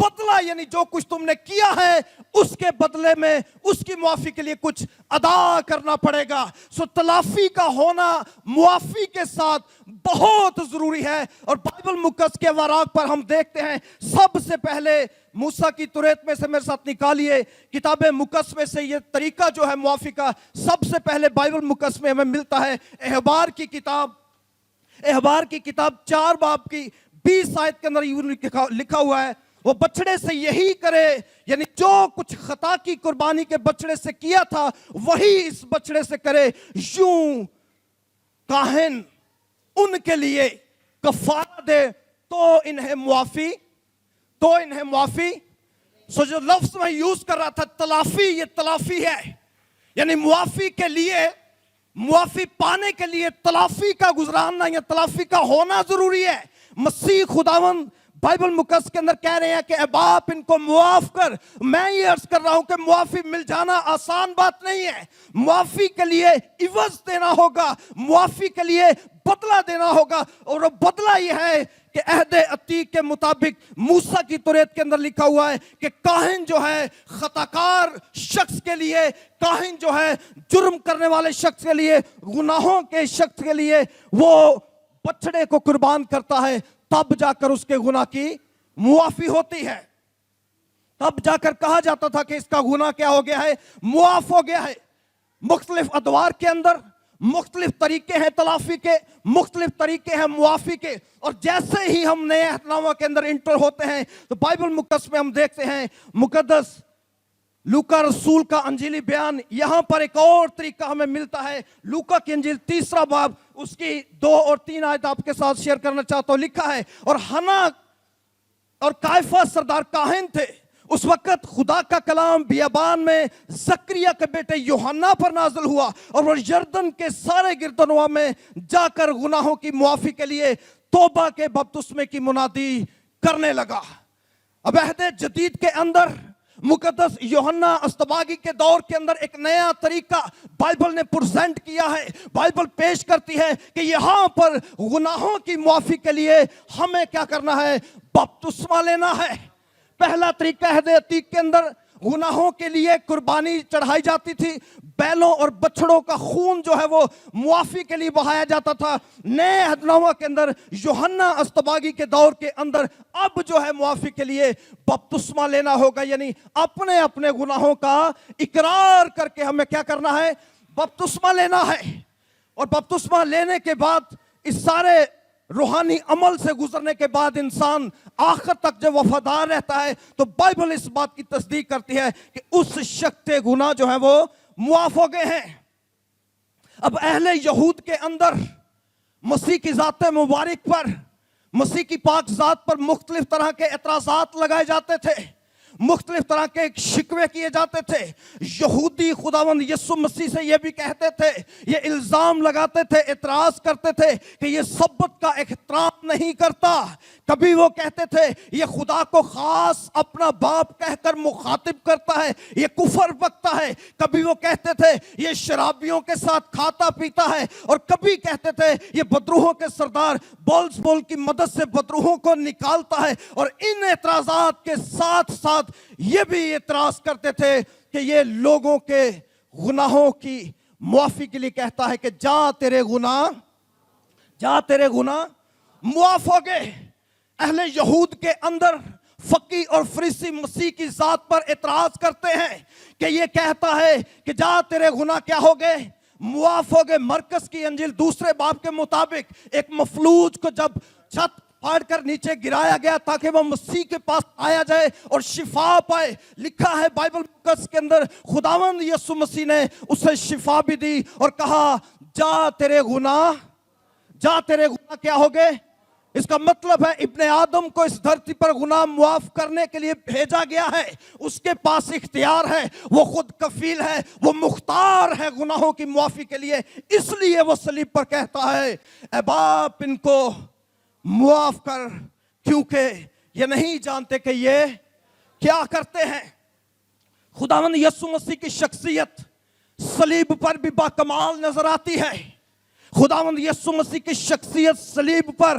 بدلہ یعنی جو کچھ تم نے کیا ہے اس کے بدلے میں اس کی معافی کے لیے کچھ ادا کرنا پڑے گا. سو تلافی کا ہونا معافی کے ساتھ بہت ضروری ہے. اور بائبل مقدس کے اوراق پر ہم دیکھتے ہیں سب سے پہلے موسیٰ کی توریت میں سے میرے ساتھ نکالیے کتاب مقدس میں سے یہ طریقہ جو ہے معافی کا سب سے پہلے بائبل مقدس میں ہمیں ملتا ہے. احبار کی کتاب 4 باب کی 20 آیت کے اندر لکھا ہوا ہے وہ بچڑے سے یہی کرے یعنی جو کچھ خطا کی قربانی کے بچڑے سے کیا تھا وہی اس بچڑے سے کرے. یوں کاہن ان کے لیے کفارہ دے تو انہیں معافی. سو جو لفظ میں یوز کر رہا تھا تلافی, یہ تلافی ہے یعنی معافی پانے کے لیے تلافی کا گزراننا یا تلافی کا ہونا ضروری ہے. مسیح خداوند بائبل مقدس کے اندر کہہ رہے ہیں کہ اے باپ ان کو معاف کر. میں یہ عرض کر رہا ہوں کہ معافی مل جانا آسان بات نہیں ہے. معافی کے لیے عوض دینا ہوگا, معافی کے لیے بدلہ دینا ہوگا. اور وہ بدلہ یہ ہے کہ عہد عتیق کے مطابق موسیٰ کی توریت کے اندر لکھا ہوا ہے کہ کاہن جو ہے خطاکار شخص کے لیے, کاہن جو ہے جرم کرنے والے شخص کے لیے, گناہوں کے شخص کے لیے وہ بچڑے کو قربان کرتا ہے, تب جا کر اس کے گناہ کی معافی ہوتی ہے. تب جا کر کہا جاتا تھا کہ اس کا گناہ کیا ہو گیا ہے, معاف ہو گیا ہے. مختلف ادوار کے اندر مختلف طریقے ہیں تلافی کے, مختلف طریقے ہیں معافی کے. اور جیسے ہی ہم نئے عہد نامہ کے اندر انٹر ہوتے ہیں تو بائبل مقدس میں ہم دیکھتے ہیں مقدس لوکا رسول کا انجیلی بیان, یہاں پر ایک اور طریقہ ہمیں ملتا ہے. لوکا کی انجیل 3 باب اس کی 2 اور 3 آیت آپ کے ساتھ شیئر کرنا چاہتا ہوں. لکھا ہے اور حنا اور قیافہ سردار کاہن تھے. اس وقت خدا کا کلام بیابان میں زکریا کے بیٹے یوحنا پر نازل ہوا اور وہ یردن کے سارے گردنواں میں جا کر گناہوں کی معافی کے لیے توبہ کے بپتسمے کی منادی کرنے لگا. اب عہد جدید کے اندر مقدس یوحنا استباغی کے دور کے اندر ایک نیا طریقہ بائبل نے پریزنٹ کیا ہے. بائبل پیش کرتی ہے کہ یہاں پر گناہوں کی معافی کے لیے ہمیں کیا کرنا ہے, بپتسمہ لینا ہے. پہلا طریقہ عہد عتیق کے اندر گناہوں کے لیے قربانی چڑھائی جاتی تھی, بیلوں اور بچڑوں کا خون جو ہے وہ معافی کے لیے بہایا جاتا تھا. نئے عہد نامہ کے اندر یوحنا استباغی کے دور کے اندر اب جو ہے معافی کے لیے بپتسمہ لینا ہوگا, یعنی اپنے اپنے گناہوں کا اقرار کر کے ہمیں کیا کرنا ہے, بپتسمہ لینا ہے. اور بپتسمہ لینے کے بعد اس سارے روحانی عمل سے گزرنے کے بعد انسان آخر تک جب وفادار رہتا ہے تو بائبل اس بات کی تصدیق کرتی ہے کہ اس شخص کے گناہ جو ہے وہ معاف ہو گئے ہیں. اب اہل یہود کے اندر مسیح کی ذات مبارک پر, مسیح کی پاک ذات پر مختلف طرح کے اعتراضات لگائے جاتے تھے, مختلف طرح کے شکوے کیے جاتے تھے. یہودی خداوند یسوع مسیح سے یہ بھی کہتے تھے, یہ الزام لگاتے تھے, اعتراض کرتے تھے کہ یہ سبت کا احترام نہیں کرتا. کبھی وہ کہتے تھے یہ خدا کو خاص اپنا باپ کہہ کر مخاطب کرتا ہے, یہ کفر بکتا ہے. کبھی وہ کہتے تھے یہ شرابیوں کے ساتھ کھاتا پیتا ہے, اور کبھی کہتے تھے یہ بدروحوں کے سردار بولزبول کی مدد سے بدروحوں کو نکالتا ہے. اور ان اعتراضات کے ساتھ ساتھ یہ بھی اعتراض کرتے تھے کہ یہ لوگوں کے گناہوں کی معافی کے لیے کہتا ہے کہ جا تیرے گناہ معاف ہو گئے. اہل یہود کے اندر فقی اور فریسی مسیح کی ذات پر اعتراض کرتے ہیں کہ یہ کہتا ہے کہ جا تیرے گناہ کیا ہو گئے, معاف ہو گئے. مرکز کی انجیل 2 باب کے مطابق ایک مفلوج کو جب چھت پھاڑ کر نیچے گرایا گیا تاکہ وہ مسیح کے پاس آیا جائے اور شفا پائے, لکھا ہے بائبل مقدس کے اندر خداوند یسوع مسیح نے اسے شفا بھی دی اور کہا جا تیرے گناہ کیا ہو گئے. اس کا مطلب ہے ابن آدم کو اس دھرتی پر گناہ معاف کرنے کے لیے بھیجا گیا ہے. اس کے پاس اختیار ہے, وہ خود کفیل ہے, وہ مختار ہے گناہوں کی معافی کے لیے. اس لیے وہ صلیب پر کہتا ہے اے باپ ان کو معاف کر, کیونکہ یہ نہیں جانتے کہ یہ کیا کرتے ہیں. خداوند یسوع مسیح کی شخصیت صلیب پر بھی باکمال نظر آتی ہے. خداوند یسوع مسیح کی شخصیت صلیب پر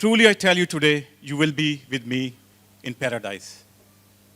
Truly I tell you today, you will be with me in paradise.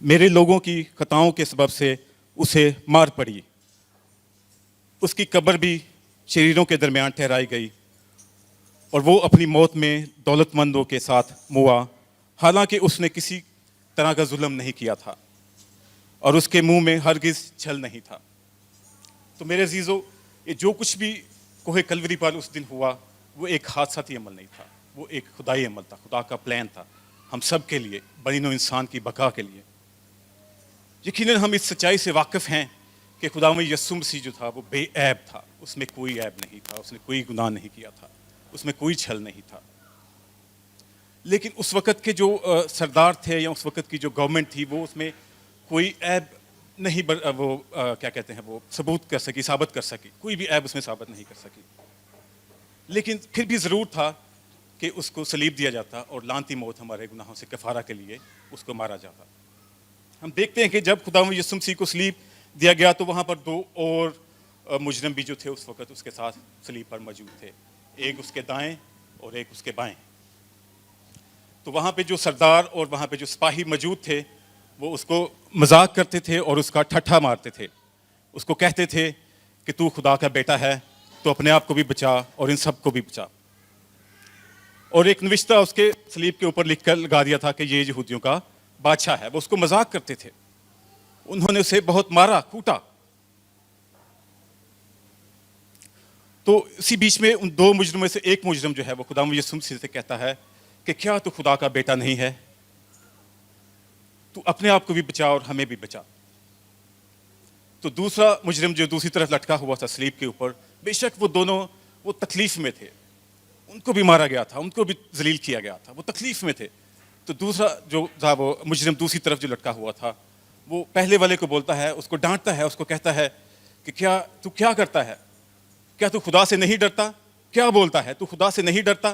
میرے لوگوں کی خطاؤں کے سبب سے اسے مار پڑی. اس کی قبر بھی شریروں کے درمیان ٹھہرائی گئی اور وہ اپنی موت میں دولت مندوں کے ساتھ موا، حالانکہ اس نے کسی طرح کا ظلم نہیں کیا تھا اور اس کے منہ میں ہرگز چھل نہیں تھا. تو میرے عزیزو، یہ جو کچھ بھی کوہ کلوری پر اس دن ہوا وہ ایک حادثاتی عمل نہیں تھا، وہ ایک خدائی عمل تھا، خدا کا پلان تھا ہم سب کے لیے، بنی نوع انسان کی بقا کے لیے. یقیناً ہم اس سچائی سے واقف ہیں کہ خداوند یسوع مسیح جو تھا وہ بے عیب تھا، اس میں کوئی عیب نہیں تھا، اس نے کوئی گناہ نہیں کیا تھا، اس میں کوئی چھل نہیں تھا. لیکن اس وقت کے جو سردار تھے یا اس وقت کی جو گورنمنٹ تھی وہ اس میں کوئی عیب نہیں وہ کیا کہتے ہیں وہ ثبوت کر سکی، ثابت کر سکی، کوئی بھی عیب اس میں ثابت نہیں کر سکی. لیکن پھر بھی ضرور تھا کہ اس کو صلیب دیا جاتا اور لعنتی موت ہمارے گناہوں سے کفارہ کے لیے اس کو مارا جاتا. ہم دیکھتے ہیں کہ جب خداوند یسوع مسیح کو صلیب دیا گیا تو وہاں پر دو اور مجرم بھی جو تھے اس وقت اس کے ساتھ صلیب پر موجود تھے، ایک اس کے دائیں اور ایک اس کے بائیں. تو وہاں پہ جو سردار اور وہاں پہ جو سپاہی موجود تھے وہ اس کو مذاق کرتے تھے اور اس کا ٹھٹھا مارتے تھے. اس کو کہتے تھے کہ تو خدا کا بیٹا ہے تو اپنے آپ کو بھی بچا اور ان سب کو بھی بچا. اور ایک نوشتہ اس کے صلیب کے اوپر لکھ کر لگا دیا تھا کہ یہ یہودیوں کا بادشاہ ہے. وہ اس کو مذاق کرتے تھے. انہوں نے اسے بہت مارا، کوٹا. تو اسی بیچ میں ان دو مجرموں سے ایک مجرم جو ہے وہ خداوند یسوع مسیح سے کہتا ہے کہ کیا تو خدا کا بیٹا نہیں ہے؟ تو اپنے آپ کو بھی بچا اور ہمیں بھی بچا. تو دوسرا مجرم جو دوسری طرف لٹکا ہوا تھا صلیب کے اوپر، بے شک وہ دونوں وہ تکلیف میں تھے، ان کو بھی مارا گیا تھا، ان کو بھی ذلیل کیا گیا تھا، وہ تکلیف میں تھے. تو دوسرا جو تھا وہ مجرم دوسری طرف جو لٹکا ہوا تھا وہ پہلے والے کو بولتا ہے، اس کو ڈانٹتا ہے، اس کو کہتا ہے کہ کیا کرتا ہے؟ کیا تو خدا سے نہیں ڈرتا؟ کیا بولتا ہے تو خدا سے نہیں ڈرتا؟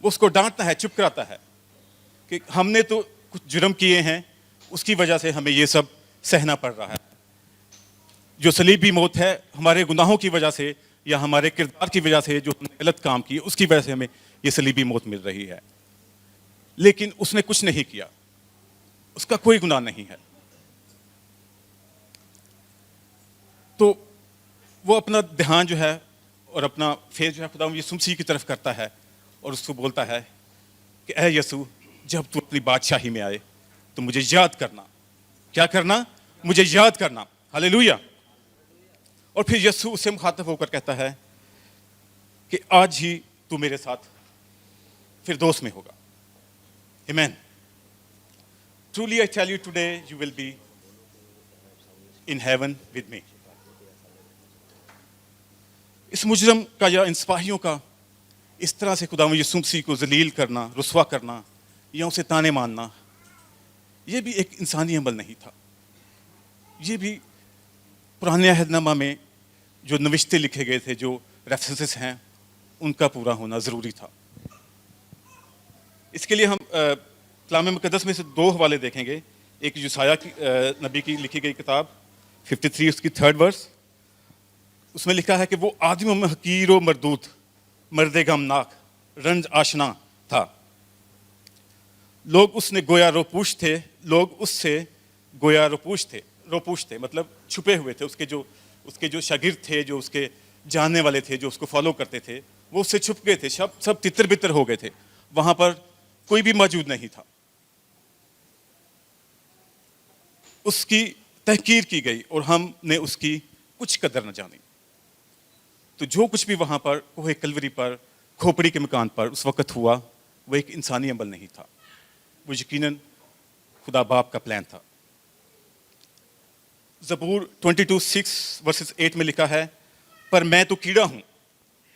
وہ اس کو ڈانٹتا ہے، چپ کراتا ہے کہ ہم نے تو کچھ جرم کیے ہیں، اس کی وجہ سے ہمیں یہ سب سہنا پڑ رہا ہے. جو صلیبی موت ہے ہمارے گناہوں کی وجہ سے یا ہمارے کردار کی وجہ سے جو ہم نے غلط کام کیے اس کی وجہ سے ہمیں یہ صلیبی موت مل رہی ہے. لیکن اس نے کچھ نہیں کیا، اس کا کوئی گناہ نہیں ہے. تو وہ اپنا دھیان جو ہے اور اپنا فیس جو ہے خدا یسوع مسیح کی طرف کرتا ہے اور اس کو بولتا ہے کہ اے یسوع، جب تو اپنی بادشاہی میں آئے تو مجھے یاد کرنا. کیا کرنا؟ مجھے یاد کرنا. ہاللیلویا. اور پھر یسوع اس سے مخاطب ہو کر کہتا ہے کہ آج ہی تو میرے ساتھ فردوس میں ہوگا. آمین. Truly I tell you today you will be in heaven with me. اس مجرم کا یا ان سپاہیوں کا اس طرح سے خداوند یسوع مسیح کو ذلیل کرنا، رسوا کرنا یا اسے تانے مارنا، یہ بھی ایک انسانی عمل نہیں تھا. یہ بھی پرانے عہد نامہ میں جو نوشتے لکھے گئے تھے، جو ریفرنسز ہیں، ان کا پورا ہونا ضروری تھا. اس کے لیے ہم کلام مقدس میں سے دو حوالے دیکھیں گے. ایک یسایہ کی نبی کی لکھی گئی کتاب 53 اس کی 3rd ورس. اس میں لکھا ہے کہ وہ آدمیوں میں حقیر و مردود، مرد غمناک، رنج آشنا تھا. لوگ اس نے گویا روپوش تھے، لوگ اس سے گویا روپوش تھے مطلب چھپے ہوئے تھے. اس کے جو شاگرد تھے، جو اس کے جاننے والے تھے، جو اس کو فالو کرتے تھے، وہ اس سے چھپ گئے تھے. سب تتر بتر ہو گئے تھے. وہاں پر کوئی بھی موجود نہیں تھا. اس کی تحقیر کی گئی اور ہم نے اس کی کچھ قدر نہ جانی. تو جو کچھ بھی وہاں پر کوہ کلوری پر، کھوپڑی کے مکان پر اس وقت ہوا، وہ ایک انسانی عمل نہیں تھا. وہ یقیناً خدا باپ کا پلان تھا. زبور 22:6 ورسز 8 میں لکھا ہے، پر میں تو کیڑا ہوں،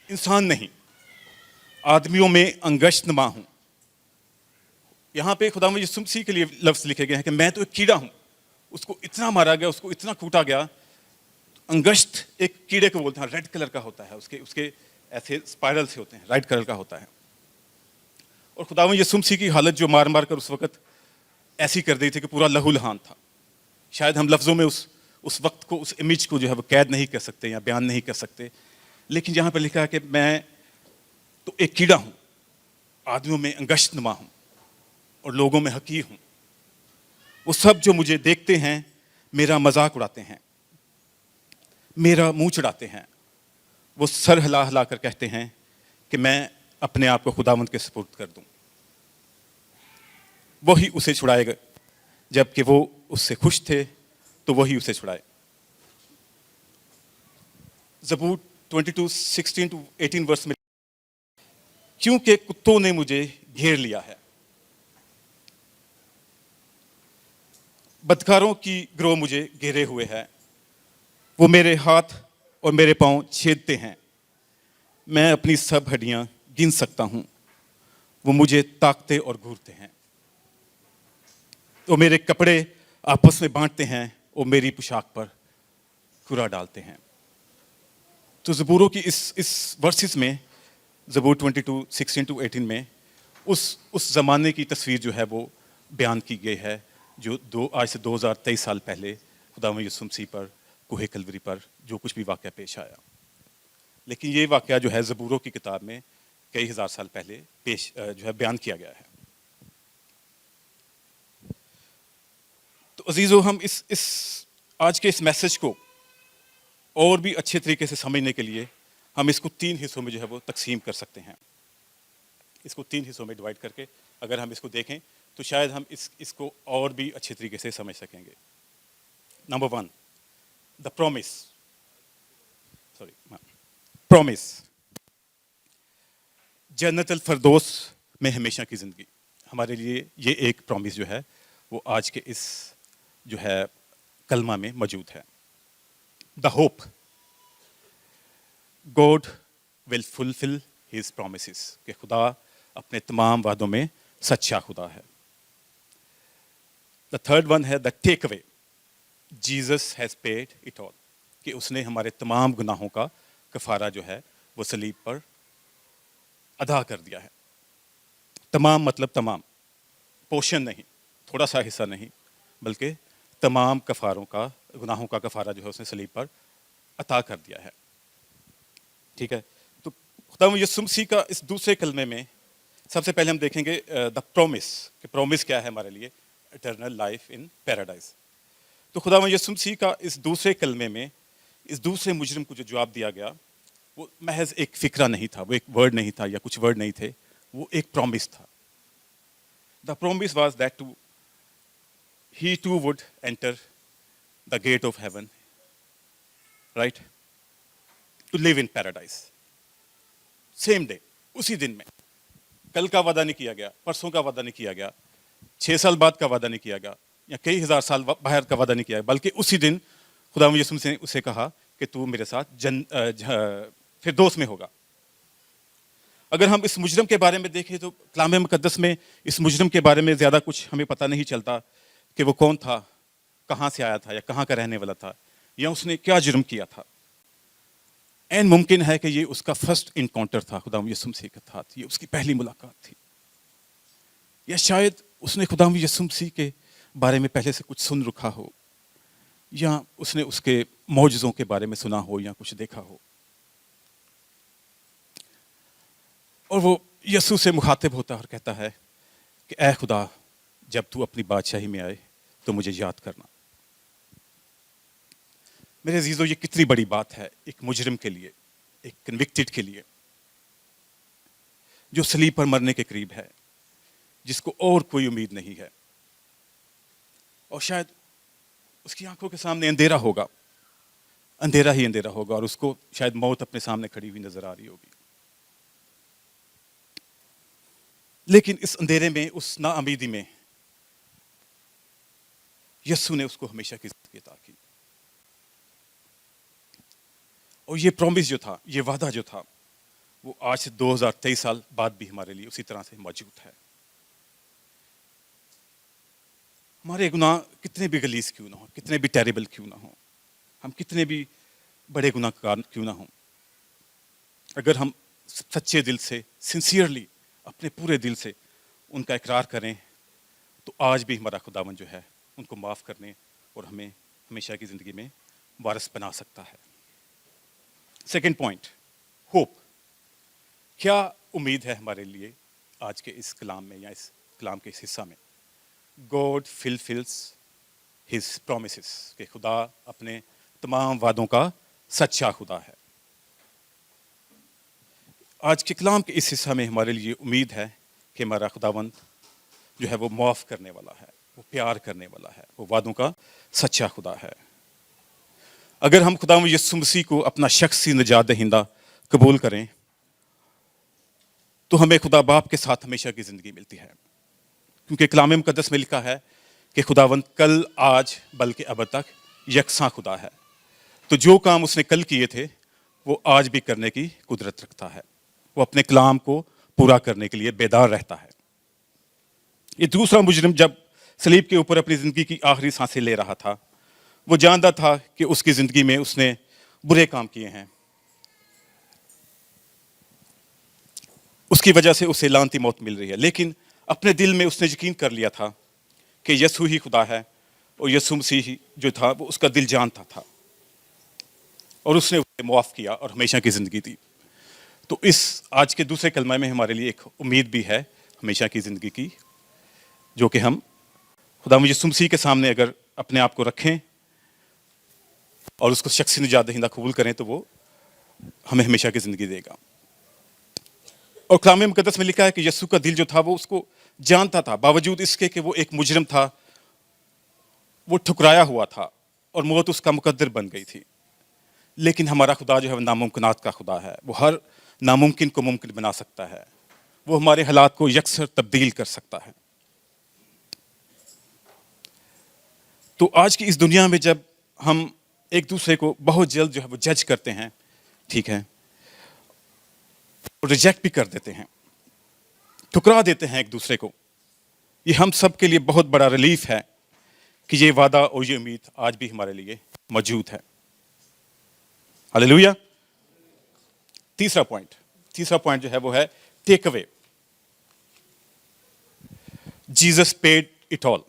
انسان نہیں، آدمیوں میں انگشت نما ہوں. یہاں پہ خداوند یسوع مسیح کے لیے لفظ لکھے گئے ہیں کہ میں تو ایک کیڑا ہوں. اس کو اتنا مارا گیا، اس کو اتنا کوٹا گیا. انگشت ایک کیڑے کو بولتے ہیں، ریڈ کلر کا ہوتا ہے، اس کے ایسے اسپائرل سے ہوتے ہیں، ریڈ کلر کا ہوتا ہے. اور خداوند یسوع مسیح کی حالت جو مار مار کر اس وقت ایسی کر دی تھی کہ پورا لہو لہان تھا. شاید ہم لفظوں میں اس وقت کو، اس امیج کو جو ہے وہ قید نہیں کر سکتے یا بیان نہیں کر سکتے. لیکن یہاں پہ لکھا ہے کہ میں تو ایک کیڑا ہوں، آدمیوں میں انگشت نما ہوں اور لوگوں میں حقیر ہوں. وہ سب جو مجھے دیکھتے ہیں میرا مذاق اڑاتے ہیں, میرا منہ چڑھاتے ہیں. وہ سر ہلا ہلا کر کہتے ہیں کہ میں اپنے آپ کو خداوند کے سپرد کر دوں. وہی اسے چھڑائے گا, جب کہ وہ اس سے خوش تھے تو وہی اسے چھڑائے. زبور 22:16-18 ورس میں, کیونکہ کتوں نے مجھے گھیر لیا ہے, بدکاروں کی گروہ مجھے گھیرے ہوئے ہے, وہ میرے ہاتھ اور میرے پاؤں چھیدتے ہیں, میں اپنی سب ہڈیاں گن سکتا ہوں, وہ مجھے تاکتے اور گھورتے ہیں. وہ میرے کپڑے آپس میں بانٹتے ہیں اور میری پوشاک پر کھرا ڈالتے ہیں. تو زبوروں کی اس ورسز میں, زبور 22:16-18 میں اس زمانے کی تصویر جو ہے وہ بیان کی گئی ہے, جو آج سے 2023 سال پہلے خداوند یسوع مسیح پر کوہ کلوری پر جو کچھ بھی واقعہ پیش آیا. لیکن یہ واقعہ جو ہے زبوروں کی کتاب میں کئی ہزار سال پہلے جو ہے بیان کیا گیا ہے. تو عزیزو, ہم آج کے اس میسج کو اور بھی اچھے طریقے سے سمجھنے کے لیے ہم اس کو 3 حصوں میں جو ہے وہ تقسیم کر سکتے ہیں. اس کو 3 حصوں میں ڈیوائڈ کر کے اگر ہم اس کو دیکھیں تو شاید ہم اس کو اور بھی اچھے طریقے سے سمجھ سکیں گے. نمبر 1, دا پرومس, جنت الفردوس میں ہمیشہ کی زندگی. ہمارے لیے یہ ایک پرومس جو ہے وہ آج کے اس جو ہے کلمہ میں موجود ہے. The hope, God will fulfil his promises, کہ خدا اپنے تمام وعدوں میں سچا خدا ہے. دا تھرڈ ون ہے the take away, Jesus has paid it all, کہ اس نے ہمارے تمام گناہوں کا کفارہ جو ہے وہ صلیب پر ادا کر دیا ہے. تمام مطلب تمام, پورشن نہیں, تھوڑا سا حصہ نہیں, بلکہ تمام کفاروں کا, گناہوں کا کفارہ جو ہے اس نے صلیب پر عطا کر دیا ہے. ٹھیک ہے, تو خداوند یسوع مسیح کا اس دوسرے کلمے میں سب سے پہلے ہم دیکھیں گے دا پرومس, کہ پرومس کیا ہے ہمارے لیے, اٹرنل لائف ان پیراڈائز. تو خداوند یسوع مسیح کا اس دوسرے کلمے میں اس دوسرے مجرم کو جو جواب دیا گیا وہ محض ایک فکرہ نہیں تھا, وہ ایک ورڈ نہیں تھا یا کچھ ورڈ نہیں تھے, وہ ایک پرومس تھا. The promise was that to he too would enter the gate of heaven, right, to live in paradise. Same day, اسی دن میں. کل کا وعدہ نہیں کیا گیا, پرسوں کا وعدہ نہیں کیا گیا, 6 سال بعد کا وعدہ نہیں کیا گیا, یا کئی ہزار سال باہر کا وعدہ نہیں کیا گیا, بلکہ اسی دن خداوند یسوع نے اسے کہا کہ تو میرے ساتھ فردوس میں ہوگا. اگر ہم اس مجرم کے بارے میں دیکھیں تو کلام مقدس میں اس مجرم کے بارے میں زیادہ کچھ ہمیں پتہ نہیں چلتا کہ وہ کون تھا, کہاں سے آیا تھا, یا کہاں کا رہنے والا تھا, یا اس نے کیا جرم کیا تھا. این ممکن ہے کہ یہ اس کا فرسٹ انکاؤنٹر تھا خداوند یسوع مسیح کے ساتھ, یہ اس کی پہلی ملاقات تھی, یا شاید اس نے خداوند یسوع مسیح کے بارے میں پہلے سے کچھ سن رکھا ہو, یا اس نے اس کے معجزوں کے بارے میں سنا ہو یا کچھ دیکھا ہو, اور وہ یسوع سے مخاطب ہوتا اور کہتا ہے کہ اے خدا, جب تو اپنی بادشاہی میں آئے تو مجھے یاد کرنا. میرے عزیزو, یہ کتنی بڑی بات ہے ایک مجرم کے لیے, ایک کنوکٹڈ کے لیے, جو صلیب پر مرنے کے قریب ہے, جس کو اور کوئی امید نہیں ہے, اور شاید اس کی آنکھوں کے سامنے اندھیرا ہوگا, اندھیرا ہی اندھیرا ہوگا, اور اس کو شاید موت اپنے سامنے کھڑی ہوئی نظر آ رہی ہوگی. لیکن اس اندھیرے میں, اس نا امیدی میں, یسوع نے اس کو ہمیشہ کی زندگی عطا کی. اور یہ پرومس جو تھا, یہ وعدہ جو تھا, وہ آج سے 2023 سال بعد بھی ہمارے لیے اسی طرح سے موجود ہے. ہمارے گناہ کتنے بھی غلیظ کیوں نہ ہوں, کتنے بھی ٹیریبل کیوں نہ ہوں, ہم کتنے بھی بڑے گناہ کار کیوں نہ ہوں, اگر ہم سچے دل سے, سنسیئرلی, اپنے پورے دل سے ان کا اقرار کریں, تو آج بھی ہمارا خداوند جو ہے ان کو معاف کرنے اور ہمیں ہمیشہ کی زندگی میں وارث بنا سکتا ہے. Second point, hope. کیا امید ہے ہمارے لیے آج کے اس کلام میں, یا اس کلام کے اس حصہ میں؟ God fulfills his promises, کہ خدا اپنے تمام وعدوں کا سچا خدا ہے. آج کے کلام کے اس حصہ میں ہمارے لیے امید ہے کہ ہمارا خداوند جو ہے وہ معاف کرنے والا ہے, وہ پیار کرنے والا ہے, وہ وعدوں کا سچا خدا ہے. اگر ہم خداوند یسوع مسیح کو اپنا شخصی نجات دہندہ قبول کریں تو ہمیں خدا باپ کے ساتھ ہمیشہ کی زندگی ملتی ہے, کیونکہ کلام مقدس میں لکھا ہے کہ خداوند کل, آج, بلکہ ابد تک یکساں خدا ہے. تو جو کام اس نے کل کیے تھے وہ آج بھی کرنے کی قدرت رکھتا ہے. وہ اپنے کلام کو پورا کرنے کے لیے بیدار رہتا ہے. یہ دوسرا مجرم جب صلیب کے اوپر اپنی زندگی کی آخری سانسیں لے رہا تھا, وہ جانتا تھا کہ اس کی زندگی میں اس نے برے کام کیے ہیں, اس کی وجہ سے اسے لعنتی موت مل رہی ہے. لیکن اپنے دل میں اس نے یقین کر لیا تھا کہ یسوع ہی خدا ہے, اور یسوع مسیح جو تھا وہ اس کا دل جانتا تھا, اور اس نے اسے معاف کیا اور ہمیشہ کی زندگی دی. تو اس آج کے دوسرے کلمہ میں ہمارے لیے ایک امید بھی ہے ہمیشہ کی زندگی کی, جو کہ ہم خدا یسوع مسیح کے سامنے اگر اپنے آپ کو رکھیں اور اس کو شخصی نجات دہندہ قبول کریں تو وہ ہمیں ہمیشہ کی زندگی دے گا. اور کلام مقدس میں لکھا ہے کہ یسوع کا دل جو تھا وہ اس کو جانتا تھا, باوجود اس کے کہ وہ ایک مجرم تھا, وہ ٹھکرایا ہوا تھا اور موت اس کا مقدر بن گئی تھی. لیکن ہمارا خدا جو ہے ناممکنات کا خدا ہے, وہ ہر ناممکن کو ممکن بنا سکتا ہے, وہ ہمارے حالات کو یکسر تبدیل کر سکتا ہے. تو آج کی اس دنیا میں جب ہم ایک دوسرے کو بہت جلد جو ہے وہ جج کرتے ہیں, ٹھیک ہے, ریجیکٹ بھی کر دیتے ہیں, ٹھکرا دیتے ہیں ایک دوسرے کو, یہ ہم سب کے لیے بہت بڑا ریلیف ہے کہ یہ وعدہ اور یہ امید آج بھی ہمارے لیے موجود ہے. ہاللیلویا. تیسرا پوائنٹ جو ہے وہ ہے ٹیک away. Jesus paid it all,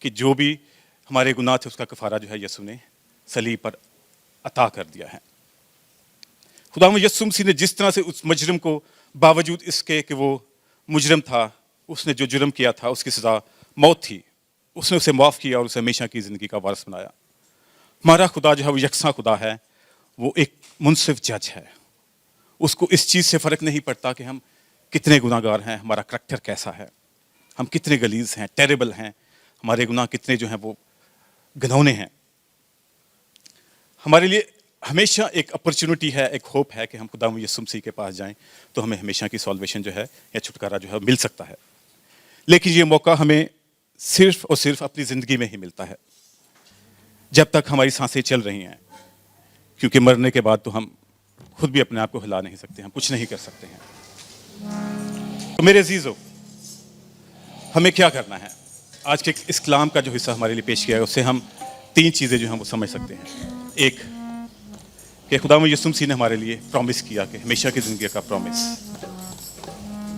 کہ جو بھی ہمارے گناہ تھے اس کا کفارہ جو ہے یسوع نے صلیب پر عطا کر دیا ہے. خداوند یسوع مسیح نے جس طرح سے اس مجرم کو, باوجود اس کے کہ وہ مجرم تھا, اس نے جو جرم کیا تھا اس کی سزا موت تھی, اس نے اسے معاف کیا اور اسے ہمیشہ کی زندگی کا وارث بنایا. ہمارا خدا جو ہے وہ یکساں خدا ہے, وہ ایک منصف جج ہے. اس کو اس چیز سے فرق نہیں پڑتا کہ ہم کتنے گناہ گار ہیں, ہمارا کریکٹر کیسا ہے, ہم کتنے غلیظ ہیں, ٹیریبل ہیں, ہمارے گناہ کتنے جو ہیں وہ گھنونے ہیں. ہمارے لیے ہمیشہ ایک اپرچونٹی ہے, ایک ہوپ ہے کہ ہم خدا یسوع مسیح کے پاس جائیں تو ہمیں ہمیشہ کی سالویشن جو ہے یا چھٹکارا جو ہے مل سکتا ہے. لیکن یہ موقع ہمیں صرف اور صرف اپنی زندگی میں ہی ملتا ہے, جب تک ہماری سانسیں چل رہی ہیں, کیونکہ مرنے کے بعد تو ہم خود بھی اپنے آپ کو ہلا نہیں سکتے, ہم کچھ نہیں کر سکتے ہیں. تو میرے عزیزو, ہمیں کیا کرنا ہے؟ آج کے اس کلام کا جو حصہ ہمارے لیے پیش کیا ہے اس سے ہم 3 چیزیں جو ہیں وہ سمجھ سکتے ہیں. ایک, کہ خداوند یسوع مسیح نے ہمارے لیے پرومس کیا کہ ہمیشہ کی زندگی کا پرومس.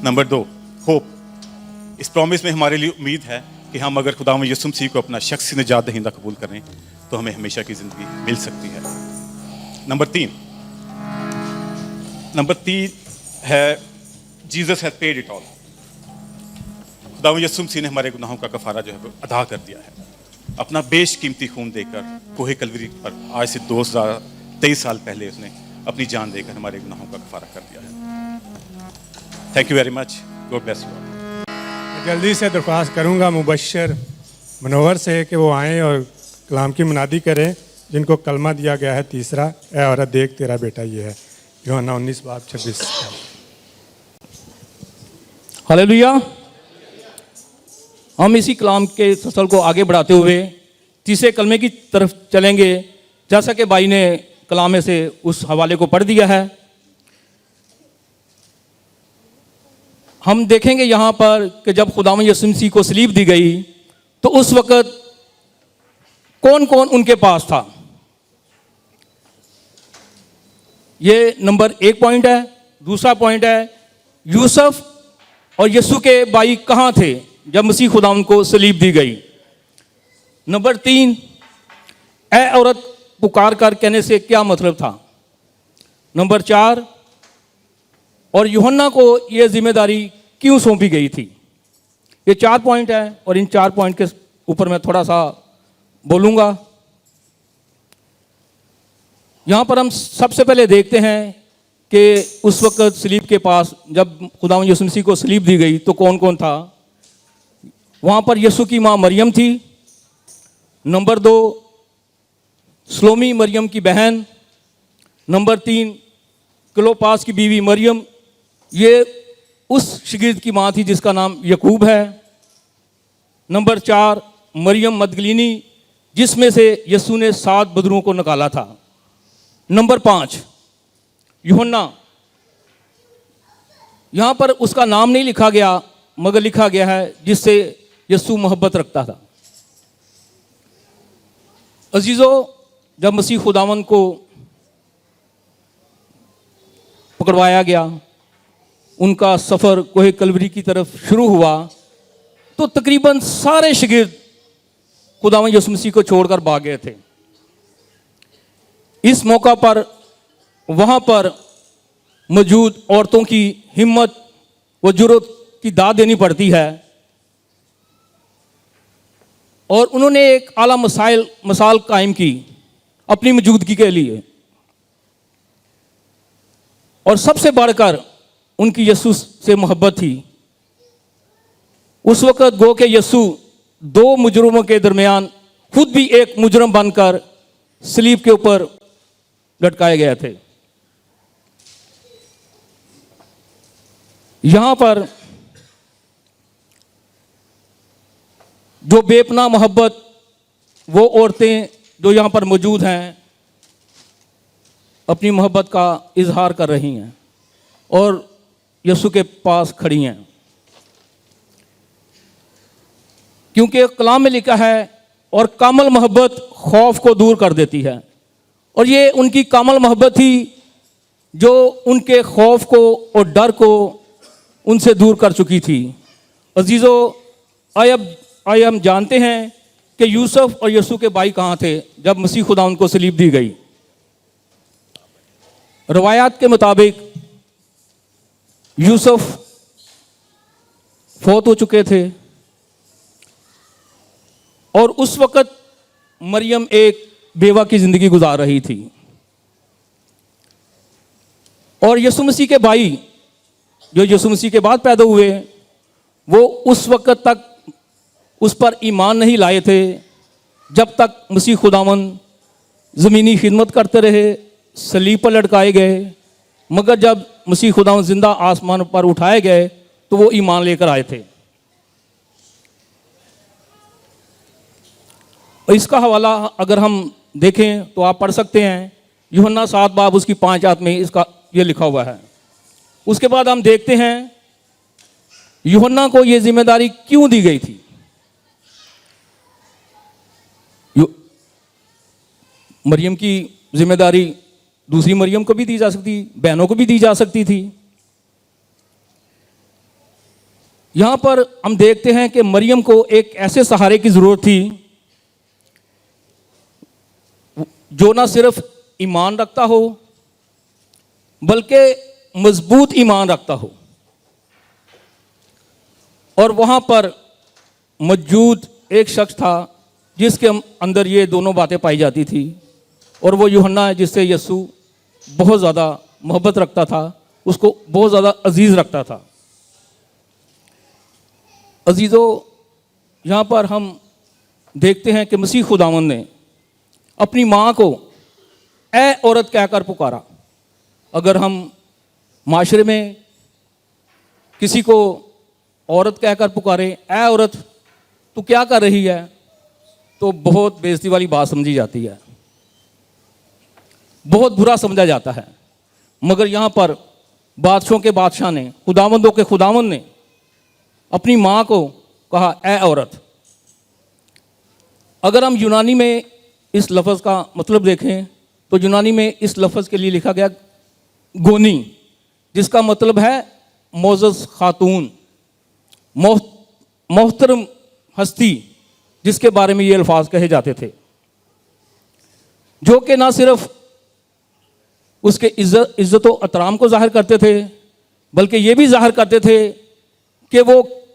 Number 2, hope. اس پرومس میں ہمارے لیے امید ہے کہ ہم اگر خداوند یسوع مسیح کو اپنا شخصی نجات دہندہ قبول کریں تو ہمیں ہمیشہ کی زندگی مل سکتی ہے. نمبر 3 ہے Jesus has paid it all. خداوند یسوع مسیح نے ہمارے گناہوں کا کفارہ جو ہے وہ ادا کر دیا ہے, اپنا بیش قیمتی خون دے کر کوہ کلوری پر آج سے 2023 سال پہلے اس نے اپنی جان دے کر ہمارے گناہوں کا کفارہ کر دیا ہے. Thank you very much. God bless you. جلدی سے درخواست کروں گا مبشر منور سے کہ وہ آئیں اور کلام کی منادی کریں, جن کو کلمہ دیا گیا ہے تیسرا, اے عورت دیکھ تیرا بیٹا یہ ہے, یوحنا 19:26. ہاللیلویا. ہم اسی کلام کے فصل کو آگے بڑھاتے ہوئے تیسرے کلمے کی طرف چلیں گے, جیسا کہ بھائی نے کلام سے اس حوالے کو پڑھ دیا ہے. ہم دیکھیں گے یہاں پر کہ جب خداوند یسوع مسیح کو صلیب دی گئی تو اس وقت کون کون ان کے پاس تھا. یہ نمبر 1 پوائنٹ ہے. دوسرا پوائنٹ ہے یوسف اور یسوع کے بھائی کہاں تھے جب مسیح خداوند کو صلیب دی گئی. نمبر 3, اے عورت پکار کر کہنے سے کیا مطلب تھا. نمبر 4, اور یوحنا کو یہ ذمہ داری کیوں سونپی گئی تھی. یہ 4 پوائنٹ ہے اور ان 4 پوائنٹ کے اوپر میں تھوڑا سا بولوں گا. یہاں پر ہم سب سے پہلے دیکھتے ہیں کہ اس وقت صلیب کے پاس جب خداوند یسوع مسیح کو صلیب دی گئی تو کون کون تھا. وہاں پر یسوع کی ماں مریم تھی. نمبر 2 سلومی مریم کی بہن. نمبر 3 کلوپاس کی بیوی مریم، یہ اس شاگرد کی ماں تھی جس کا نام یعقوب ہے. نمبر 4 مریم مدگلینی، جس میں سے یسوع نے 7 بدروں کو نکالا تھا. نمبر 5 یوحنا، یہاں پر اس کا نام نہیں لکھا گیا مگر لکھا گیا ہے جس سے یسوع محبت رکھتا تھا. عزیزو، جب مسیح خداوند کو پکڑوایا گیا، ان کا سفر کوہ کلوری کی طرف شروع ہوا، تو تقریباً سارے شاگرد خداوند یسوع مسیح کو چھوڑ کر بھاگ گئے تھے. اس موقع پر وہاں پر موجود عورتوں کی ہمت و جرأت کی داد دینی پڑتی ہے، اور انہوں نے ایک اعلیٰ مثال قائم کی اپنی موجودگی کے لیے، اور سب سے بڑھ کر ان کی یسوع سے محبت تھی. اس وقت گو کہ یسوع 2 مجرموں کے درمیان خود بھی ایک مجرم بن کر صلیب کے اوپر لٹکائے گئے تھے. یہاں پر جو بے پناہ محبت وہ عورتیں جو یہاں پر موجود ہیں اپنی محبت کا اظہار کر رہی ہیں اور یسوع کے پاس کھڑی ہیں، کیونکہ کلام میں لکھا ہے اور کامل محبت خوف کو دور کر دیتی ہے، اور یہ ان کی کامل محبت تھی جو ان کے خوف کو اور ڈر کو ان سے دور کر چکی تھی. عزیزو، آئے ہم جانتے ہیں کہ یوسف اور یسوع کے بھائی کہاں تھے جب مسیح خدا ان کو صلیب دی گئی. روایات کے مطابق یوسف فوت ہو چکے تھے، اور اس وقت مریم ایک بیوہ کی زندگی گزار رہی تھی، اور یسوع مسیح کے بھائی جو یسوع مسیح کے بعد پیدا ہوئے وہ اس وقت تک اس پر ایمان نہیں لائے تھے جب تک مسیح خداوند زمینی خدمت کرتے رہے، صلیب پر لٹکائے گئے، مگر جب مسیح خداوند زندہ آسمان پر اٹھائے گئے تو وہ ایمان لے کر آئے تھے. اس کا حوالہ اگر ہم دیکھیں تو آپ پڑھ سکتے ہیں، یوحنا 7 باب اس کی 5 آیت میں اس کا یہ لکھا ہوا ہے. اس کے بعد ہم دیکھتے ہیں یوحنا کو یہ ذمہ داری کیوں دی گئی تھی. مریم کی ذمہ داری دوسری مریم کو بھی دی جا سکتی، بہنوں کو بھی دی جا سکتی تھی. یہاں پر ہم دیکھتے ہیں کہ مریم کو ایک ایسے سہارے کی ضرورت تھی جو نہ صرف ایمان رکھتا ہو بلکہ مضبوط ایمان رکھتا ہو. اور وہاں پر موجود ایک شخص تھا جس کے اندر یہ دونوں باتیں پائی جاتی تھی، اور وہ یوحنا ہے جس سے یسوع بہت زیادہ محبت رکھتا تھا، اس کو بہت زیادہ عزیز رکھتا تھا. عزیزو، یہاں پر ہم دیکھتے ہیں کہ مسیح خداوند نے اپنی ماں کو اے عورت کہہ کر پکارا. اگر ہم معاشرے میں کسی کو عورت کہہ کر پکارے اے عورت تو کیا کر رہی ہے، تو بہت بے عزتی والی بات سمجھی جاتی ہے، بہت برا سمجھا جاتا ہے. مگر یہاں پر بادشاہوں کے بادشاہ نے، خداوندوں کے خداوند نے اپنی ماں کو کہا اے عورت. اگر ہم یونانی میں اس لفظ کا مطلب دیکھیں تو یونانی میں اس لفظ کے لیے لکھا گیا گونی، جس کا مطلب ہے معزز خاتون، محترم ہستی، جس کے بارے میں یہ الفاظ کہے جاتے تھے، جو کہ نہ صرف اس کے عزت و احترام کو ظاہر کرتے تھے بلکہ یہ بھی ظاہر کرتے تھے کہ وہ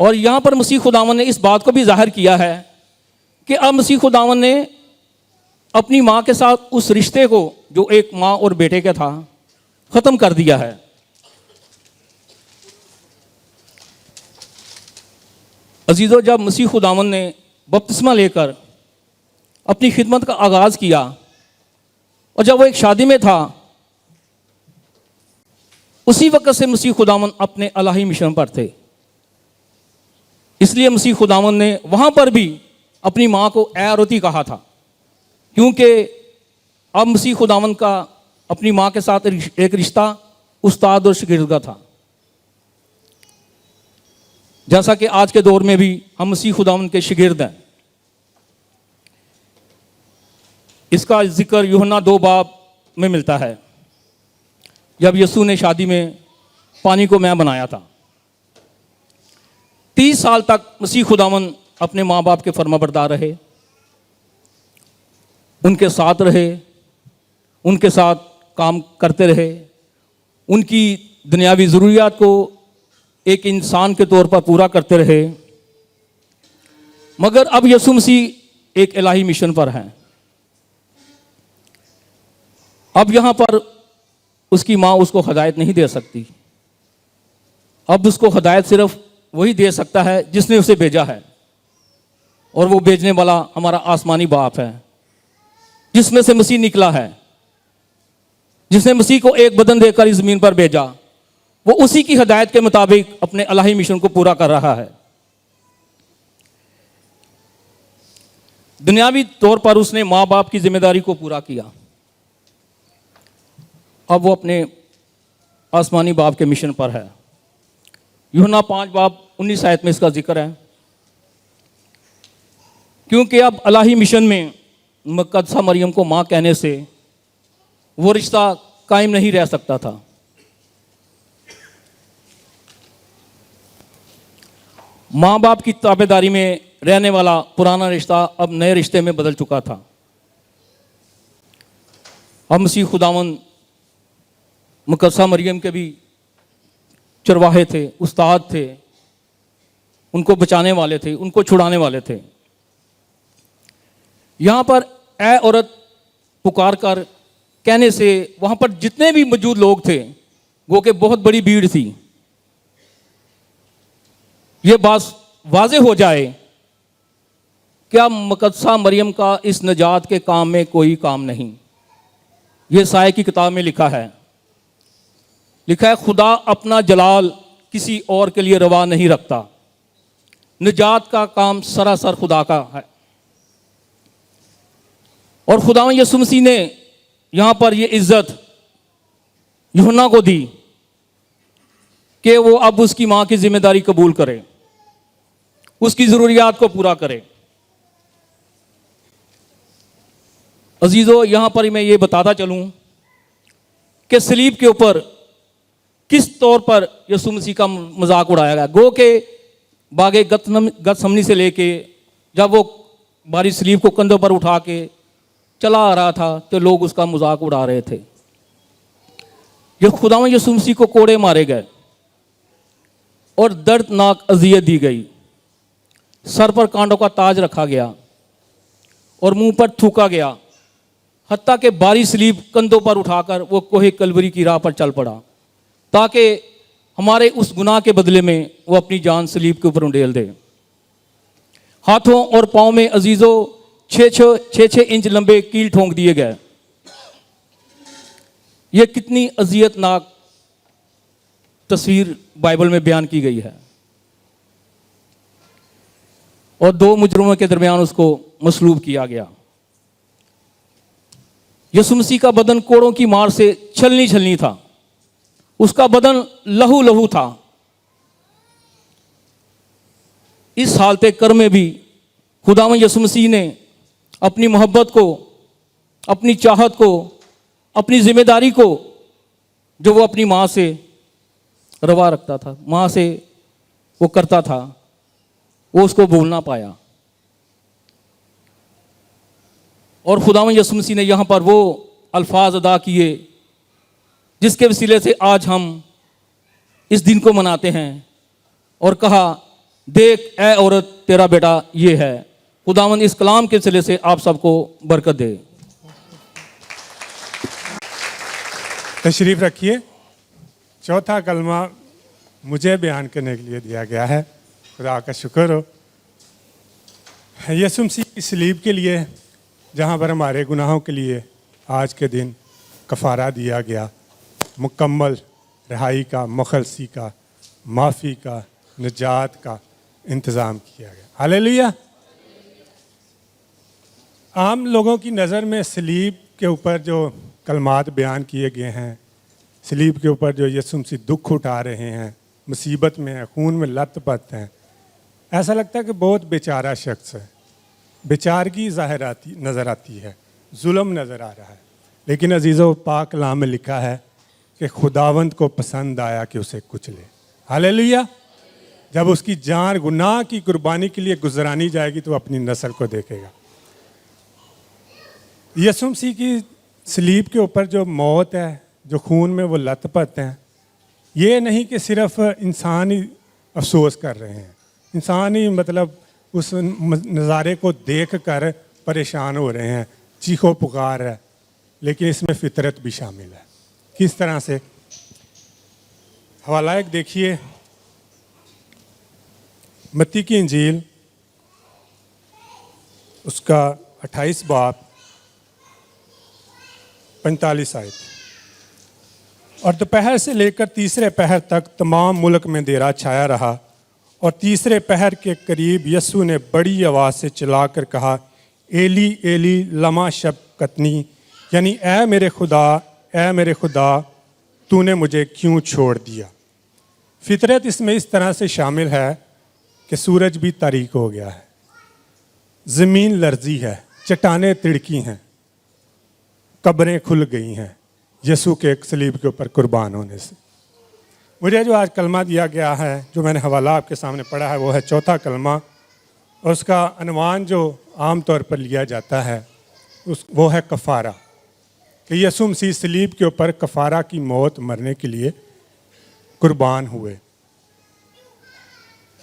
اور یہاں پر مسیح خداوند نے اس بات کو بھی ظاہر کیا ہے کہ اب مسیح خداوند نے اپنی ماں کے ساتھ اس رشتے کو جو ایک ماں اور بیٹے کا تھا ختم کر دیا ہے۔ عزیزو، جب مسیح خداوند نے بپتسمہ لے کر اپنی خدمت کا آغاز کیا اور جب وہ ایک شادی میں تھا، اسی وقت سے مسیح خداوند اپنے الہی مشن پر تھے۔ اس لیے مسیح خداوند نے وہاں پر بھی اپنی ماں کو اے عورتی کہا تھا، کیونکہ اب مسیح خداوند کا اپنی ماں کے ساتھ ایک رشتہ استاد اور شاگرد کا تھا، جیسا کہ آج کے دور میں بھی ہم مسیح خداوند کے شاگرد ہیں۔ اس کا ذکر یوحنا 2 باب میں ملتا ہے، جب یسوع نے شادی میں پانی کو مے بنایا تھا۔ 30 سال تک مسیح خداوند اپنے ماں باپ کے فرما بردار رہے، ان کے ساتھ رہے، ان کے ساتھ کام کرتے رہے، ان کی دنیاوی ضروریات کو ایک انسان کے طور پر پورا کرتے رہے۔ مگر اب یسوع مسیح ایک الہی مشن پر ہیں۔ اب یہاں پر اس کی ماں اس کو ہدایت نہیں دے سکتی، اب اس کو ہدایت صرف وہی دے سکتا ہے جس نے اسے بھیجا ہے، اور وہ بھیجنے والا ہمارا آسمانی باپ ہے، جس میں سے مسیح نکلا ہے، جس نے مسیح کو ایک بدن دے کر اس زمین پر بھیجا۔ وہ اسی کی ہدایت کے مطابق اپنے الہی مشن کو پورا کر رہا ہے۔ دنیاوی طور پر اس نے ماں باپ کی ذمہ داری کو پورا کیا، اب وہ اپنے آسمانی باپ کے مشن پر ہے۔ یوحنا 5 باب 19 آیت میں اس کا ذکر ہے، کیونکہ اب الہی مشن میں مقدسہ مریم کو ماں کہنے سے وہ رشتہ قائم نہیں رہ سکتا تھا۔ ماں باپ کی تابعداری میں رہنے والا پرانا رشتہ اب نئے رشتے میں بدل چکا تھا۔ اب مسیح خداوند مقدسہ مریم کے بھی چرواہے تھے، استاد تھے، ان کو بچانے والے تھے، ان کو چھڑانے والے تھے۔ یہاں پر اے عورت پکار کر کہنے سے وہاں پر جتنے بھی موجود لوگ تھے، گو کہ بہت بڑی بھیڑ تھی، یہ بات واضح ہو جائے کہ اب مقدسہ مریم کا اس نجات کے کام میں کوئی کام نہیں۔ یہ سائے کی کتاب میں لکھا ہے خدا اپنا جلال کسی اور کے لیے روا نہیں رکھتا، نجات کا کام سراسر خدا کا ہے۔ اور خداوند یسوع مسیح نے یہاں پر یہ عزت یوحنا کو دی کہ وہ اب اس کی ماں کی ذمہ داری قبول کرے، اس کی ضروریات کو پورا کرے۔ عزیزو، یہاں پر میں یہ بتاتا چلوں کہ صلیب کے اوپر کس طور پر یسوع مسیح کا مذاق اڑایا گیا۔ گو کہ باغ گتسمنی سے لے کے جب وہ باری صلیب کو کندھوں پر اٹھا کے چلا آ رہا تھا تو لوگ اس کا مذاق اڑا رہے تھے۔ یہ خداوند یسوع مسیح کو کوڑے مارے گئے اور دردناک اذیت دی گئی، سر پر کانٹوں کا تاج رکھا گیا اور منہ پر تھوکا گیا، حتیٰ کہ باری صلیب کندھوں پر اٹھا کر وہ کوہ کلوری کی راہ پر چل پڑا، تاکہ ہمارے اس گناہ کے بدلے میں وہ اپنی جان صلیب کے اوپر انڈیل دے۔ ہاتھوں اور پاؤں میں عزیزو 6 انچ لمبے کیل ٹھونک دیے گئے۔ یہ کتنی اذیت ناک تصویر بائبل میں بیان کی گئی ہے۔ اور 2 مجرموں کے درمیان اس کو مصلوب کیا گیا۔ یسوع مسیح کا بدن کوڑوں کی مار سے چھلنی تھا، اس کا بدن لہو تھا۔ اس حالت کرم میں بھی خداوند یسوع مسیح نے اپنی محبت کو، اپنی چاہت کو، اپنی ذمہ داری کو جو وہ اپنی ماں سے روا رکھتا تھا، ماں سے وہ کرتا تھا، وہ اس کو بھول نہ پایا۔ اور خداوند یسوع مسیح نے یہاں پر وہ الفاظ ادا کیے جس کے وسیلے سے آج ہم اس دن کو مناتے ہیں، اور کہا دیکھ اے عورت تیرا بیٹا یہ ہے۔ خداوند اس کلام کے وسیلے سے آپ سب کو برکت دے۔ تشریف رکھیے۔ چوتھا کلمہ مجھے بیان کرنے کے لیے دیا گیا ہے، خدا کا شکر ہو۔ یسوع مسیح کی صلیب کے لیے، جہاں پر ہمارے گناہوں کے لیے آج کے دن کفارہ دیا گیا، مکمل رہائی کا، مخلصی کا، معافی کا، نجات کا انتظام کیا گیا۔ ہاللیلویا۔ عام لوگوں کی نظر میں صلیب کے اوپر جو کلمات بیان کیے گئے ہیں، صلیب کے اوپر جو یسوع مسیح دکھ اٹھا رہے ہیں، مصیبت میں ہیں، خون میں لت پت ہیں، ایسا لگتا ہے کہ بہت بیچارہ شخص ہے، بیچارگی نظر آتی ہے، ظلم نظر آ رہا ہے۔ لیکن عزیزو، پاک کلام میں لکھا ہے کہ خداوند کو پسند آیا کہ اسے کچلے۔ ہاللیلویا۔ جب اس کی جان گناہ کی قربانی کے لیے گزرانی جائے گی تو اپنی نسل کو دیکھے گا۔ یسوع مسیح کی صلیب کے اوپر جو موت ہے، جو خون میں وہ لت پت ہیں، یہ نہیں کہ صرف انسان ہی افسوس کر رہے ہیں، انسان ہی مطلب اس نظارے کو دیکھ کر پریشان ہو رہے ہیں، چیخو پکار ہے، لیکن اس میں فطرت بھی شامل ہے۔ کس طرح سے؟ حوالہ ایک دیکھیے، متی کی انجیل، اس کا 28 باب 45 آیت۔ اور دوپہر سے لے کر تیسرے پہر تک تمام ملک میں اندھیرا چھایا رہا، اور تیسرے پہر کے قریب یسوع نے بڑی آواز سے چلا کر کہا، ایلی ایلی لما شبقتنی، یعنی اے میرے خدا تو نے مجھے کیوں چھوڑ دیا۔ فطرت اس میں اس طرح سے شامل ہے کہ سورج بھی تاریک ہو گیا ہے، زمین لرزی ہے، چٹانیں تڑکی ہیں، قبریں کھل گئی ہیں یسوع کے ایک صلیب کے اوپر قربان ہونے سے۔ مجھے جو آج کلمہ دیا گیا ہے، جو میں نے حوالہ آپ کے سامنے پڑھا ہے، وہ ہے چوتھا کلمہ، اور اس کا عنوان جو عام طور پر لیا جاتا ہے وہ ہے کفارہ، کہ یسوع مسیح صلیب کے اوپر کفارہ کی موت مرنے کے لیے قربان ہوئے۔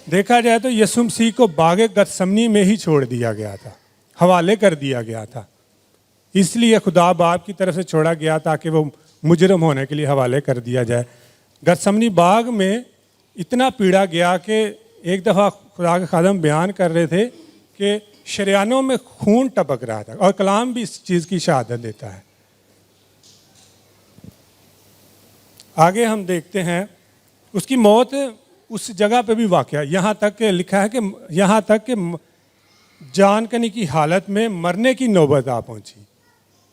دیکھا جائے تو یسوع مسیح کو باغ گتسمنی میں ہی چھوڑ دیا گیا تھا، حوالے کر دیا گیا تھا، اس لیے خدا باپ کی طرف سے چھوڑا گیا تاکہ وہ مجرم ہونے کے لیے حوالے کر دیا جائے۔ گتسمنی باغ میں اتنا پیڑا گیا کہ ایک دفعہ خدا کے خادم بیان کر رہے تھے کہ شریانوں میں خون ٹپک رہا تھا، اور کلام بھی اس چیز کی شہادت دیتا ہے۔ آگے ہم دیکھتے ہیں اس کی موت اس جگہ پہ بھی واقعہ، یہاں تک کہ لکھا ہے کہ یہاں تک کہ جان کنی کی حالت میں مرنے کی نوبت آ پہنچی،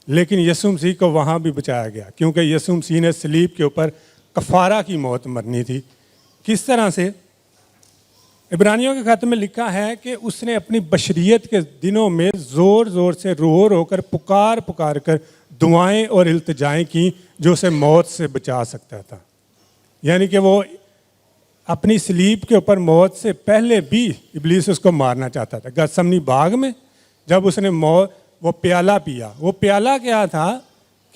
لیکن یسوع مسیح کو وہاں بھی بچایا گیا، کیونکہ یسوع مسیح نے صلیب کے اوپر کفارہ کی موت مرنی تھی۔ کس طرح سے؟ عبرانیوں کے خط میں لکھا ہے کہ اس نے اپنی بشریت کے دنوں میں زور زور سے رو کر پکار کر دعائیں اور التجائیں کی جو اسے موت سے بچا سکتا تھا۔ یعنی کہ وہ اپنی صلیب کے اوپر موت سے پہلے بھی ابلیس اس کو مارنا چاہتا تھا۔ گتسمنی باغ میں جب اس نے وہ پیالہ پیا، وہ پیالہ کیا تھا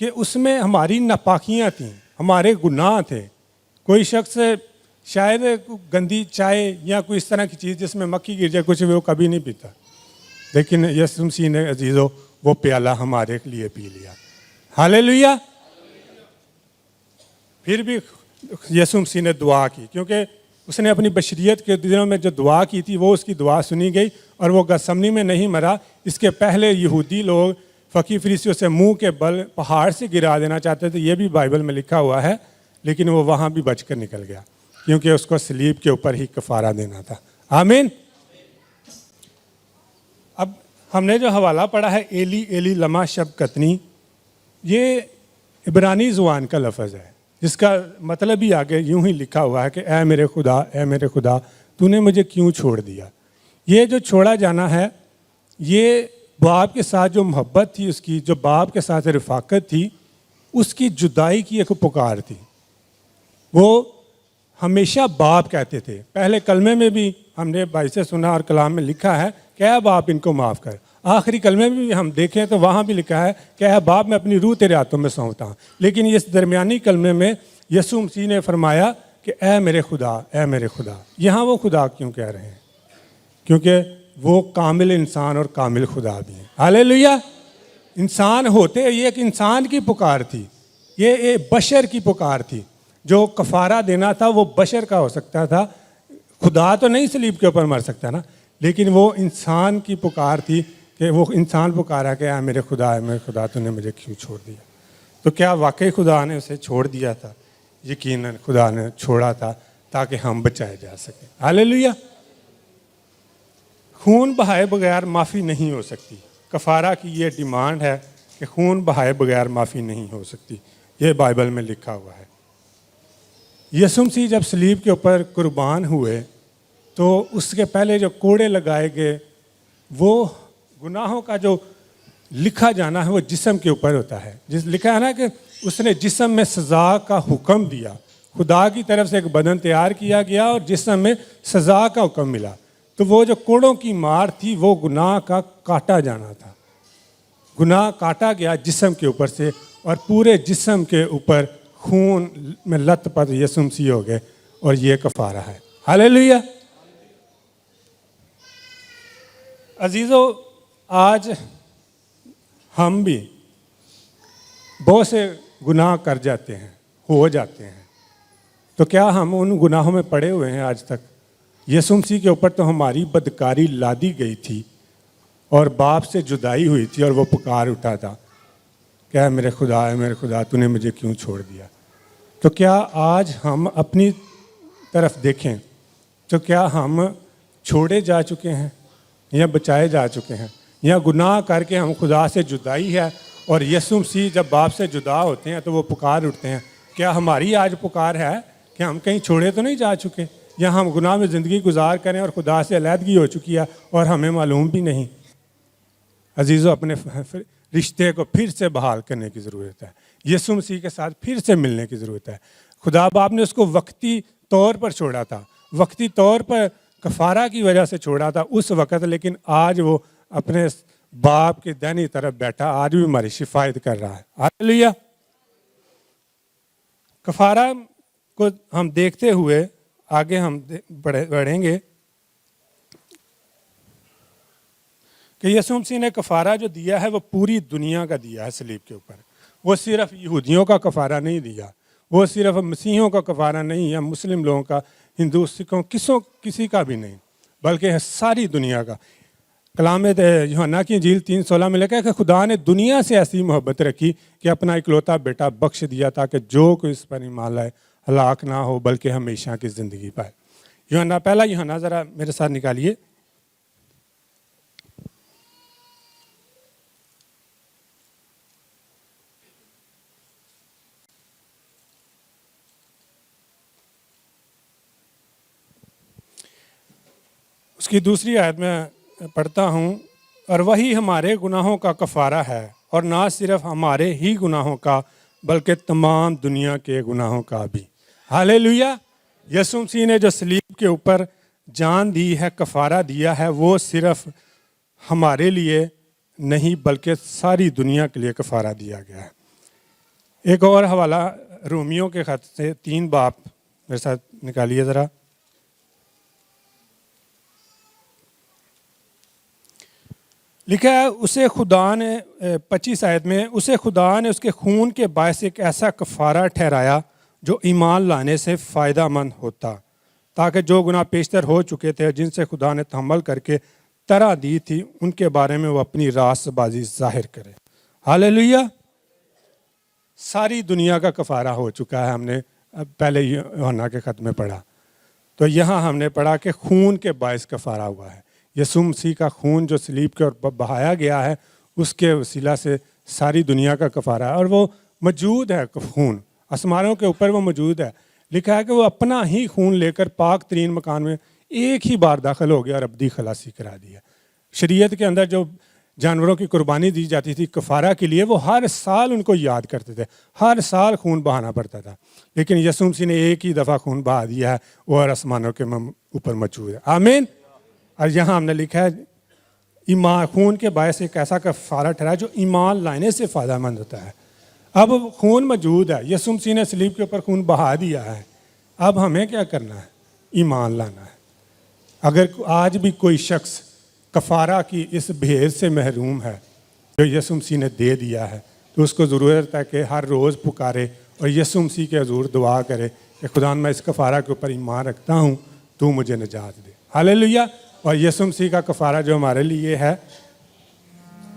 کہ اس میں ہماری ناپاکیاں تھیں، ہمارے گناہ تھے۔ کوئی شخص شاید گندی چائے یا کوئی اس طرح کی چیز جس میں مکھی گر جائے کچھ بھی وہ کبھی نہیں پیتا، لیکن یسوع مسیح نے عزیزو وہ پیالہ ہمارے لیے پی لیا۔ ہاللیلویا۔ پھر بھی یسوع مسیح نے دعا کی، کیونکہ اس نے اپنی بشریت کے دنوں میں جو دعا کی تھی وہ اس کی دعا سنی گئی، اور وہ گتسمنی میں نہیں مرا۔ اس کے پہلے یہودی لوگ فقی فریسیوں سے منہ کے بل پہاڑ سے گرا دینا چاہتے تھے، یہ بھی بائبل میں لکھا ہوا ہے، لیکن وہ وہاں بھی بچ کر نکل گیا، کیونکہ اس کو صلیب کے اوپر ہی کفارہ دینا تھا۔ آمین۔ اب ہم نے جو حوالہ پڑھا ہے ایلی ایلی لما شبقتنی، یہ عبرانی زبان کا لفظ ہے، جس کا مطلب ہی آگے یوں ہی لکھا ہوا ہے کہ اے میرے خدا تو نے مجھے کیوں چھوڑ دیا۔ یہ جو چھوڑا جانا ہے، یہ باپ کے ساتھ جو محبت تھی اس کی، جو باپ کے ساتھ رفاقت تھی، اس کی جدائی کی ایک پکار تھی۔ وہ ہمیشہ باپ کہتے تھے۔ پہلے کلمے میں بھی ہم نے بھائی سے سنا اور کلام میں لکھا ہے کہ اے باپ ان کو معاف کر۔ آخری کلمے میں بھی ہم دیکھیں تو وہاں بھی لکھا ہے کہ اے باپ میں اپنی روح تیرے ہاتھوں میں سونپتا ہوں، لیکن اس درمیانی کلمے میں یسوع مسیح نے فرمایا کہ اے میرے خدا، اے میرے خدا۔ یہاں وہ خدا کیوں کہہ رہے ہیں؟ کیونکہ وہ کامل انسان اور کامل خدا بھی ہیں۔ ہاللیلویہ۔ انسان ہوتے یہ ایک انسان کی پکار تھی، یہ ایک بشر کی پکار تھی۔ جو کفارہ دینا تھا وہ بشر کا ہو سکتا تھا، خدا تو نہیں صلیب کے اوپر مر سکتا نا، لیکن وہ انسان کی پکار تھی کہ وہ انسان پکارا کہ اے میرے خدا تو نے مجھے کیوں چھوڑ دیا؟ تو کیا واقعی خدا نے اسے چھوڑ دیا تھا؟ یقیناً خدا نے چھوڑا تھا تاکہ ہم بچائے جا سکیں۔ ہاللیلویہ۔ خون بہائے بغیر معافی نہیں ہو سکتی۔ کفارہ کی یہ ڈیمانڈ ہے کہ خون بہائے بغیر معافی نہیں ہو سکتی، یہ بائبل میں لکھا ہوا ہے۔ یسوع مسیح جب صلیب کے اوپر قربان ہوئے تو اس کے پہلے جو کوڑے لگائے گئے، وہ گناہوں کا جو لکھا جانا ہے وہ جسم کے اوپر ہوتا ہے۔ لکھا ہے نا کہ اس نے جسم میں سزا کا حکم دیا، خدا کی طرف سے ایک بدن تیار کیا گیا اور جسم میں سزا کا حکم ملا۔ تو وہ جو کوڑوں کی مار تھی وہ گناہ کا کاٹا جانا تھا، گناہ کاٹا گیا جسم کے اوپر سے، اور پورے جسم کے اوپر خون میں لت پت یسوع مسیح ہو گئے، اور یہ کفارہ ہے۔ ہاللیلویہ۔ عزیزو، آج ہم بھی بہت سے گناہ کر جاتے ہیں، ہو جاتے ہیں، تو کیا ہم ان گناہوں میں پڑے ہوئے ہیں آج تک؟ یسوع مسیح کے اوپر تو ہماری بدکاری لادی گئی تھی اور باپ سے جدائی ہوئی تھی، اور وہ پکار اٹھا تھا کہ اے میرے خدا تو نے مجھے کیوں چھوڑ دیا؟ تو کیا آج ہم اپنی طرف دیکھیں تو کیا ہم چھوڑے جا چکے ہیں یا بچائے جا چکے ہیں، یا گناہ کر کے ہم خدا سے جدائی ہے، اور یسوع مسیح جب باپ سے جدا ہوتے ہیں تو وہ پکار اٹھتے ہیں؟ کیا ہماری آج پکار ہے کہ ہم کہیں چھوڑے تو نہیں جا چکے، یا ہم گناہ میں زندگی گزار کریں اور خدا سے علیحدگی ہو چکی ہے اور ہمیں معلوم بھی نہیں؟ عزیزو، اپنے رشتے کو پھر سے بحال کرنے کی ضرورت ہے، یسوع مسیح کے ساتھ پھر سے ملنے کی ضرورت ہے۔ خدا باپ نے اس کو وقتی طور پر چھوڑا تھا، وقتی طور پر کفارہ کی وجہ سے چھوڑا تھا اس وقت، لیکن آج وہ اپنے باپ کے دائنی طرف بیٹھا، آج بھی ہماری شفایت کر رہا ہے۔ ہاللیلویہ۔ کفارہ کو ہم دیکھتے ہوئے آگے ہم بڑھیں گے کہ یسوع مسیح نے کفارہ جو دیا ہے وہ پوری دنیا کا دیا ہے صلیب کے اوپر۔ وہ صرف یہودیوں کا کفارہ نہیں دیا، وہ صرف مسیحیوں کا کفارہ نہیں، یا مسلم لوگوں کا، ہندو سکھوں کسی کا بھی نہیں، بلکہ ساری دنیا کا۔ کلام یوحنا کی انجیل 3:16 میں لکھا ہے کہ خدا نے دنیا سے ایسی محبت رکھی کہ اپنا اکلوتا بیٹا بخش دیا تاکہ جو کوئی اس پر ایمان لائے ہلاک نہ ہو بلکہ ہمیشہ کی زندگی پائے۔ پہلا یوحنا ذرا میرے ساتھ نکالیے۔ اس کی دوسری آیت میں پڑھتا ہوں، اور وہی ہمارے گناہوں کا کفارہ ہے، اور نہ صرف ہمارے ہی گناہوں کا بلکہ تمام دنیا کے گناہوں کا بھی۔ ہاللیلویہ۔ یسوع مسیح نے جو صلیب کے اوپر جان دی ہے، کفارہ دیا ہے، وہ صرف ہمارے لیے نہیں بلکہ ساری دنیا کے لیے کفارہ دیا گیا ہے۔ ایک اور حوالہ رومیوں کے خط سے 3 باب میرے ساتھ نکالیے ذرا۔ لکھا ہے اسے خدا نے 25 آیت میں، اسے خدا نے اس کے خون کے باعث ایک ایسا کفارہ ٹھہرایا جو ایمان لانے سے فائدہ مند ہوتا، تاکہ جو گناہ پیشتر ہو چکے تھے جن سے خدا نے تحمل کر کے طرح دی تھی ان کے بارے میں وہ اپنی راست بازی ظاہر کرے۔ ہاللیلویہ۔ ساری دنیا کا کفارہ ہو چکا ہے، ہم نے پہلے یوحنا کے خط میں پڑھا، تو یہاں ہم نے پڑھا کہ خون کے باعث کفارہ ہوا ہے۔ یسوع مسیح کا خون جو صلیب کے اوپر بہایا گیا ہے اس کے وسیلہ سے ساری دنیا کا کفارہ ہے، اور وہ موجود ہے خون آسمانوں کے اوپر، وہ موجود ہے۔ لکھا ہے کہ وہ اپنا ہی خون لے کر پاک ترین مکان میں ایک ہی بار داخل ہو گیا اور ابدی خلاصی کرا دیا۔ شریعت کے اندر جو جانوروں کی قربانی دی جاتی تھی کفارہ کے لیے، وہ ہر سال ان کو یاد کرتے تھے، ہر سال خون بہانا پڑتا تھا، لیکن یسوع مسیح نے ایک ہی دفعہ خون بہا دیا ہے، وہ اور آسمانوں کے اوپر موجود ہے۔ آمین۔ اور یہاں ہم نے لکھا ہے ایمان خون کے باعث ایک ایسا کفارہ ٹھہرا جو ایمان لانے سے فائدہ مند ہوتا ہے. اب خون موجود ہے, یسوع مسیح نے صلیب کے اوپر خون بہا دیا ہے, اب ہمیں کیا کرنا ہے؟ ایمان لانا ہے. اگر آج بھی کوئی شخص کفارہ کی اس بھیڑ سے محروم ہے جو یسوع مسیح نے دے دیا ہے, تو اس کو ضرورت ہے کہ ہر روز پکارے اور یسوع مسیح کے حضور دعا کرے کہ خدا میں اس کفارہ کے اوپر ایمان رکھتا ہوں, تو مجھے نجات دے. ہاللیلویہ. اور یسوع مسیح کا کفارہ جو ہمارے لیے ہے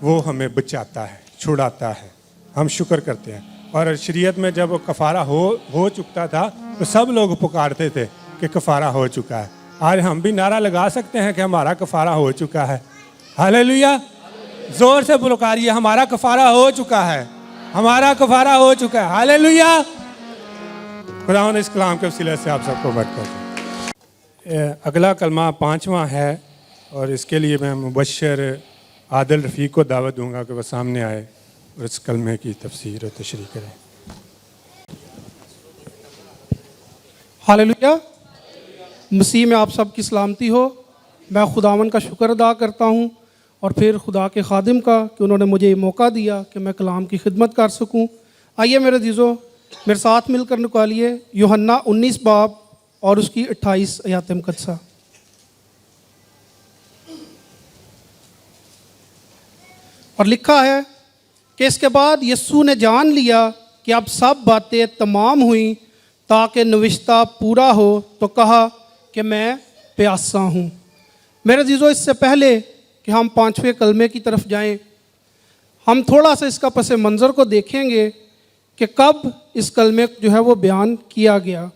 وہ ہمیں بچاتا ہے, چھڑاتا ہے. ہم شکر کرتے ہیں. اور شریعت میں جب وہ کفارہ ہو چکتا تھا تو سب لوگ پکارتے تھے کہ کفارہ ہو چکا ہے. آج ہم بھی نعرہ لگا سکتے ہیں کہ ہمارا کفارہ ہو چکا ہے. ہاللیلویہ. زور سے پکاریے, ہمارا کفارہ ہو چکا ہے, ہمارا کفارہ ہو چکا ہے. ہاللیلویہ. خداوند اس کلام کے وسیلے سے آپ سب کو برکت دے. اگلا کلمہ 5واں ہے اور اس کے لیے میں مبشر عادل رفیق کو دعوت دوں گا کہ وہ سامنے آئے اور اس کلمے کی تفسیر و تشریح کریں. ہاللیلویہ. مسیح میں آپ سب کی سلامتی ہو. میں خداوند کا شکر ادا کرتا ہوں اور پھر خدا کے خادم کا کہ انہوں نے مجھے یہ موقع دیا کہ میں کلام کی خدمت کر سکوں. آئیے میرے عزیزو, میرے ساتھ مل کر نکالیے یوحنا 19 باب اور اس کی 28 آیات مقدسہ. اور لکھا ہے کہ اس کے بعد یسوع نے جان لیا کہ اب سب باتیں تمام ہوئیں تاکہ نوشتہ پورا ہو, تو کہا کہ میں پیاسا ہوں. میرے عزیزو, اس سے پہلے کہ ہم 5ویں کلمے کی طرف جائیں, ہم تھوڑا سا اس کا پس منظر کو دیکھیں گے کہ کب اس کلمے جو ہے وہ بیان کیا گیا.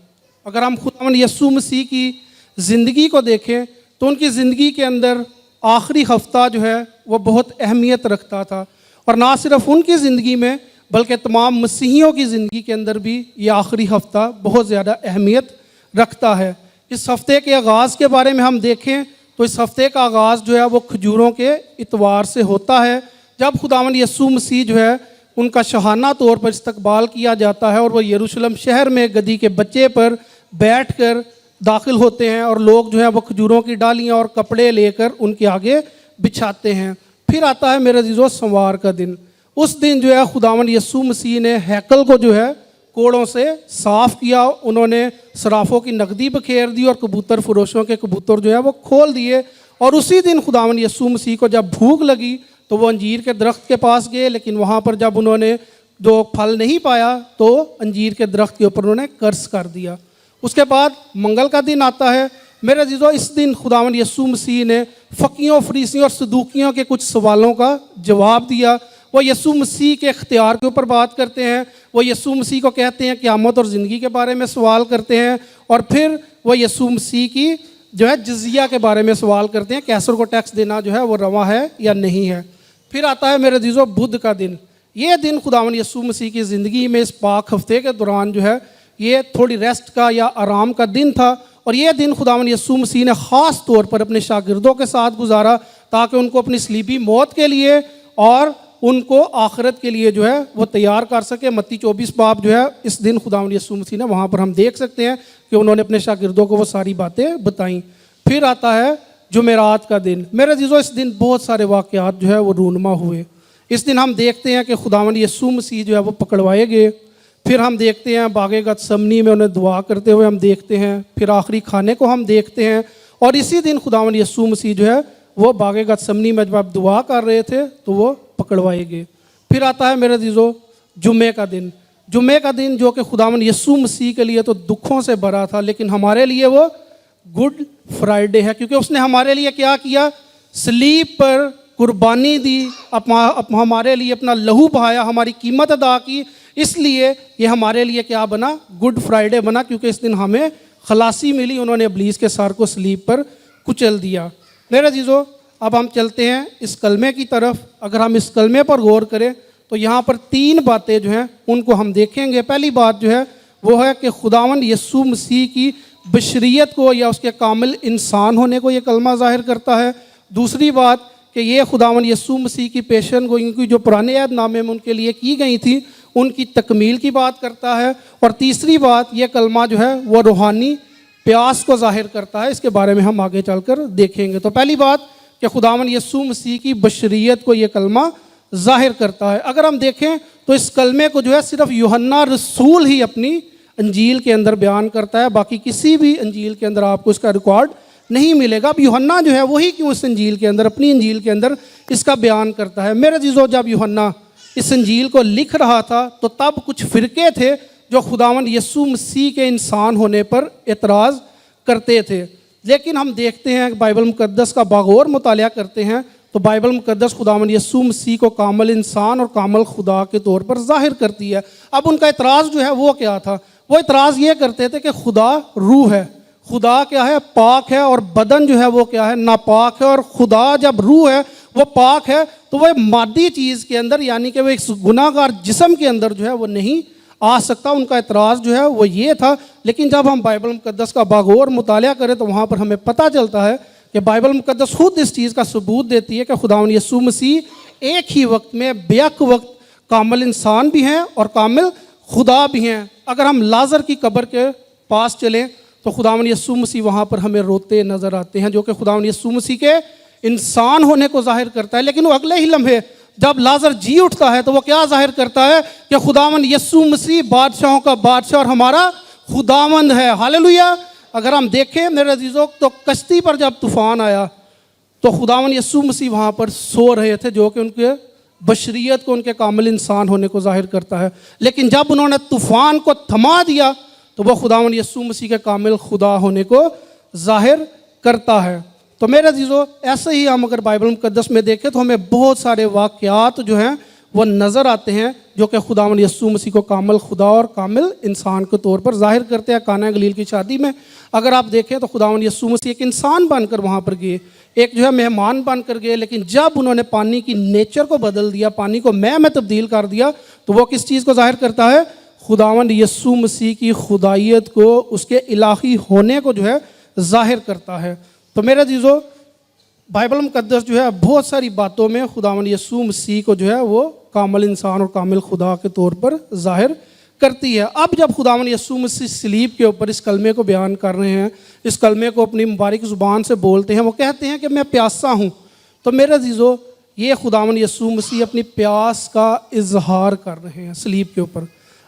اگر ہم خداوند یسوع مسیح کی زندگی کو دیکھیں تو ان کی زندگی کے اندر آخری ہفتہ جو ہے وہ بہت اہمیت رکھتا تھا, اور نہ صرف ان کی زندگی میں بلکہ تمام مسیحیوں کی زندگی کے اندر بھی یہ آخری ہفتہ بہت زیادہ اہمیت رکھتا ہے. اس ہفتے کے آغاز کے بارے میں ہم دیکھیں تو اس ہفتے کا آغاز جو ہے وہ کھجوروں کے اتوار سے ہوتا ہے, جب خداوند یسوع مسیح جو ہے ان کا شاہانہ طور پر استقبال کیا جاتا ہے اور وہ یروشلم شہر میں گدی کے بچے پر بیٹھ کر داخل ہوتے ہیں, اور لوگ جو ہے وہ کھجوروں کی ڈالیاں اور کپڑے لے کر ان کے آگے بچھاتے ہیں. پھر آتا ہے میرے عزیزو سوموار کا دن. اس دن جو ہے خداوند یسوع مسیح نے ہیکل کو جو ہے کوڑوں سے صاف کیا. انہوں نے صرافوں کی نقدی بکھیر دی اور کبوتر فروشوں کے کبوتر جو ہے وہ کھول دیے. اور اسی دن خداوند یسوع مسیح کو جب بھوک لگی تو وہ انجیر کے درخت کے پاس گئے, لیکن وہاں پر جب انہوں نے جو پھل نہیں پایا تو انجیر کے درخت کے اوپر انہوں نے قرض کر دیا. اس کے بعد منگل کا دن آتا ہے. میرے عزیزو, اس دن خداوند یسوع مسیح نے فقیوں, فریسیوں اور صدوقیوں کے کچھ سوالوں کا جواب دیا. وہ یسوع مسیح کے اختیار کے اوپر بات کرتے ہیں, وہ یسوع مسیح کو کہتے ہیں قیامت اور زندگی کے بارے میں سوال کرتے ہیں, اور پھر وہ یسوع مسیح کی جو ہے جزیہ کے بارے میں سوال کرتے ہیں, کیسر کو ٹیکس دینا جو ہے وہ روا ہے یا نہیں ہے. پھر آتا ہے میرے عزیزو بدھ کا دن. یہ دن خداوند یسوع مسیح کی زندگی میں اس پاک ہفتے کے دوران جو ہے یہ تھوڑی ریسٹ کا یا آرام کا دن تھا, اور یہ دن خداوند یسوع مسیح نے خاص طور پر اپنے شاگردوں کے ساتھ گزارا تاکہ ان کو اپنی صلیبی موت کے لیے اور ان کو آخرت کے لیے جو ہے وہ تیار کر سکے. متی 24 باب جو ہے اس دن خداوند یسوع مسیح نے وہاں پر ہم دیکھ سکتے ہیں کہ انہوں نے اپنے شاگردوں کو وہ ساری باتیں بتائیں. پھر آتا ہے جمعرات کا دن. میرے عزیزو, اس دن بہت سارے واقعات جو ہے وہ رونما ہوئے. اس دن ہم دیکھتے ہیں کہ خداوند یسوع مسیح جو ہے وہ پکڑوائے گئے. پھر ہم دیکھتے ہیں باغ گتسمنی میں انہیں دعا کرتے ہوئے ہم دیکھتے ہیں. پھر آخری کھانے کو ہم دیکھتے ہیں, اور اسی دن خداوند یسوع مسیح جو ہے وہ باغ گتسمنی میں جب آپ دعا کر رہے تھے تو وہ پکڑوائے گئے. پھر آتا ہے میرے عزیزو جمعے کا دن. جمعے کا دن جو کہ خداوند یسوع مسیح کے لیے تو دکھوں سے بھرا تھا, لیکن ہمارے لیے وہ گڈ فرائیڈے ہے, کیونکہ اس نے ہمارے لیے کیا کیا, صلیب پر قربانی دی, ہمارے لیے اپنا لہو بہایا, ہماری قیمت ادا کی. اس لیے یہ ہمارے لیے کیا بنا, گڈ فرائیڈے بنا, کیونکہ اس دن ہمیں خلاصی ملی. انہوں نے ابلیس کے سر کو صلیب پر کچل دیا. میرے عزیزو, اب ہم چلتے ہیں اس کلمے کی طرف. اگر ہم اس کلمے پر غور کریں تو یہاں پر 3 باتیں جو ہیں ان کو ہم دیکھیں گے. پہلی بات جو ہے وہ ہے کہ خداوند یسوع مسیح کی بشریت کو یا اس کے کامل انسان ہونے کو یہ کلمہ ظاہر کرتا ہے. دوسری بات کہ یہ خداوند یسوع مسیح کی پیشن گوئی کی جو پرانے عہد نامے میں ان کے لیے کی گئی تھی ان کی تکمیل کی بات کرتا ہے. اور تیسری بات, یہ کلمہ جو ہے وہ روحانی پیاس کو ظاہر کرتا ہے. اس کے بارے میں ہم آگے چل کر دیکھیں گے. تو پہلی بات کہ خداوند یسوع مسیح کی بشریت کو یہ کلمہ ظاہر کرتا ہے۔ اگر ہم دیکھیں تو اس کلمے کو جو ہے صرف یوحنا رسول ہی اپنی انجیل کے اندر بیان کرتا ہے، باقی کسی بھی انجیل کے اندر آپ کو اس کا ریکارڈ نہیں ملے گا۔ اب یوحنا جو ہے وہی کیوں اس انجیل کے اندر، اپنی انجیل کے اندر اس کا بیان کرتا ہے؟ میرے عزیزو، جب یوحنا اس انجیل کو لکھ رہا تھا تو تب کچھ فرقے تھے جو خداوند یسوع مسیح کے انسان ہونے پر اعتراض کرتے تھے، لیکن ہم دیکھتے ہیں بائبل مقدس کا باغور مطالعہ کرتے ہیں تو بائبل مقدس خداوند یسوع مسیح کو کامل انسان اور کامل خدا کے طور پر ظاہر کرتی ہے۔ اب ان کا اعتراض جو ہے وہ کیا تھا؟ وہ اعتراض یہ کرتے تھے کہ خدا روح ہے، خدا کیا ہے؟ پاک ہے، اور بدن جو ہے وہ کیا ہے؟ ناپاک ہے، اور خدا جب روح ہے وہ پاک ہے تو وہ مادی چیز کے اندر، یعنی کہ وہ ایک گناہ گار جسم کے اندر جو ہے وہ نہیں آ سکتا۔ ان کا اعتراض جو ہے وہ یہ تھا، لیکن جب ہم بائبل مقدس کا باغور مطالعہ کریں تو وہاں پر ہمیں پتہ چلتا ہے کہ بائبل مقدس خود اس چیز کا ثبوت دیتی ہے کہ خداوند یسوع مسیح ایک ہی وقت میں بیک وقت کامل انسان بھی ہیں اور کامل خدا بھی ہیں۔ اگر ہم لازر کی قبر کے پاس چلیں تو خداوند یسوع مسیح وہاں پر ہمیں روتے نظر آتے ہیں، جو کہ خداوند یسوع مسیح کے انسان ہونے کو ظاہر کرتا ہے۔ لیکن وہ اگلے ہی لمحے جب لازر جی اٹھتا ہے تو وہ کیا ظاہر کرتا ہے؟ کہ خداوند یسوع مسیح بادشاہوں کا بادشاہ اور ہمارا خداوند ہے۔ ہاللیلویہ۔ اگر ہم دیکھیں میرے عزیزوں تو کشتی پر جب طوفان آیا تو خداوند یسوع مسیح وہاں پر سو رہے تھے، جو کہ ان کے بشریت کو، ان کے کامل انسان ہونے کو ظاہر کرتا ہے۔ لیکن جب انہوں نے طوفان کو تھما دیا تو وہ خداوند یسوع مسیح کے کامل خدا ہونے کو ظاہر کرتا ہے۔ تو میرے عزیزو، ایسے ہی ہم اگر بائبل مقدس میں دیکھیں تو ہمیں بہت سارے واقعات جو ہیں وہ نظر آتے ہیں جو کہ خداوند یسوع مسیح کو کامل خدا اور کامل انسان کے طور پر ظاہر کرتے ہیں۔ قانا گلیل کی شادی میں اگر آپ دیکھیں تو خداوند یسوع مسیح ایک انسان بن کر وہاں پر گئے، ایک جو ہے مہمان بن کر گئے، لیکن جب انہوں نے پانی کی نیچر کو بدل دیا، پانی کو میں تبدیل کر دیا، تو وہ کس چیز کو ظاہر کرتا ہے؟ خداوند یسوع مسیح کی خدائیت کو، اس کے الہی ہونے کو جو ہے ظاہر کرتا ہے۔ تو میرے عزیزو، بائبل مقدس جو ہے بہت ساری باتوں میں خداوند یسوع مسیح کو جو ہے وہ کامل انسان اور کامل خدا کے طور پر ظاہر کرتی ہے۔ اب جب خداوند یسوع مسیح صلیب کے اوپر اس کلمے کو بیان کر رہے ہیں، اس کلمے کو اپنی مبارک زبان سے بولتے ہیں، وہ کہتے ہیں کہ میں پیاسا ہوں، تو میرے عزیزو یہ خداوند یسوع مسیح اپنی پیاس کا اظہار کر رہے ہیں صلیب کے اوپر،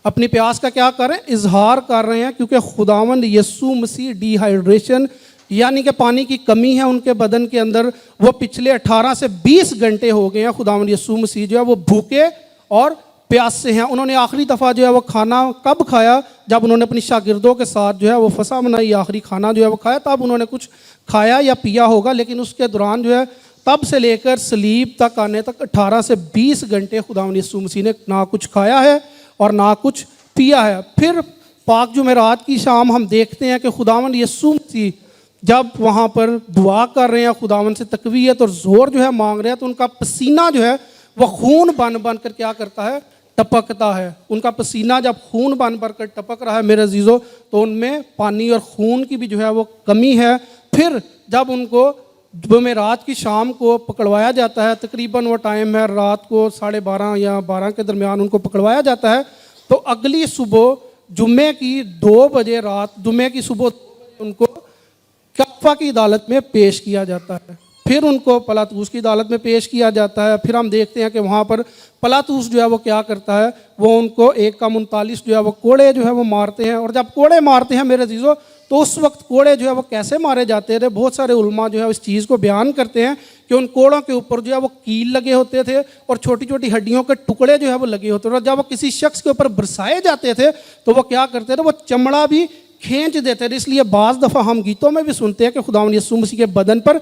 اپنی پیاس کا کیا کر رہے ہیں؟ اظہار کر رہے ہیں، کیونکہ خداوند یسوع مسیح ڈی ہائیڈریشن یعنی کہ پانی کی کمی ہے ان کے بدن کے اندر، وہ پچھلے 18 سے 20 گھنٹے ہو گئے ہیں خداوند یسوع مسیح جو ہے وہ بھوکے اور پیاسے ہیں۔ انہوں نے آخری دفعہ جو ہے وہ کھانا کب کھایا؟ جب انہوں نے اپنی شاگردوں کے ساتھ جو ہے وہ فسح منائی، آخری کھانا جو ہے وہ کھایا، تب انہوں نے کچھ کھایا یا پیا ہوگا، لیکن اس کے دوران جو ہے تب سے لے کر صلیب تک آنے تک 18 سے 20 گھنٹے خداوند یسوع مسیح نے نہ کچھ کھایا ہے اور نہ کچھ پیا ہے۔ پھر پاک جمعرات کی شام ہم دیکھتے ہیں کہ خداوند یسوع مسیح جب وہاں پر دعا کر رہے ہیں، خداوند سے تقویت اور زور جو ہے مانگ رہے ہیں، تو ان کا پسینہ جو ہے وہ خون بن بن کر کیا کرتا ہے؟ ٹپکتا ہے۔ ان کا پسینہ جب خون بن بن کر ٹپک رہا ہے میرے عزیزو، تو ان میں پانی اور خون کی بھی جو ہے وہ کمی ہے۔ پھر جب ان کو جمعرات کی شام کو پکڑوایا جاتا ہے، تقریباً وہ ٹائم ہے رات کو 12:30 یا 12 کے درمیان ان کو پکڑوایا جاتا ہے، تو اگلی صبح جمعے کی 2 بجے رات، جمعے کی صبح ان کو کفہ کی عدالت میں پیش کیا جاتا ہے، پھر ان کو پلاطوس کی عدالت میں پیش کیا جاتا ہے۔ پھر ہم دیکھتے ہیں کہ وہاں پر پلاطوس جو ہے وہ کیا کرتا ہے؟ وہ ان کو 1:39 جو ہے وہ کوڑے جو ہے وہ مارتے ہیں، اور جب کوڑے مارتے ہیں میرے عزیزو تو اس وقت کوڑے جو ہے وہ کیسے مارے جاتے تھے؟ بہت سارے علماء جو ہے اس چیز کو بیان کرتے ہیں کہ ان کوڑوں کے اوپر جو ہے وہ کیل لگے ہوتے تھے اور چھوٹی چھوٹی ہڈیوں کے ٹکڑے جو ہے وہ لگے ہوتے تھے، اور جب وہ کسی شخص کے اوپر برسائے جاتے تھے تو وہ کیا کرتے تھے؟ وہ چمڑا بھی کھینچ دیتے تھے۔ اس لیے بعض دفعہ ہم گیتوں میں بھی سنتے ہیں کہ خداوند یسوع مسیح کے بدن پر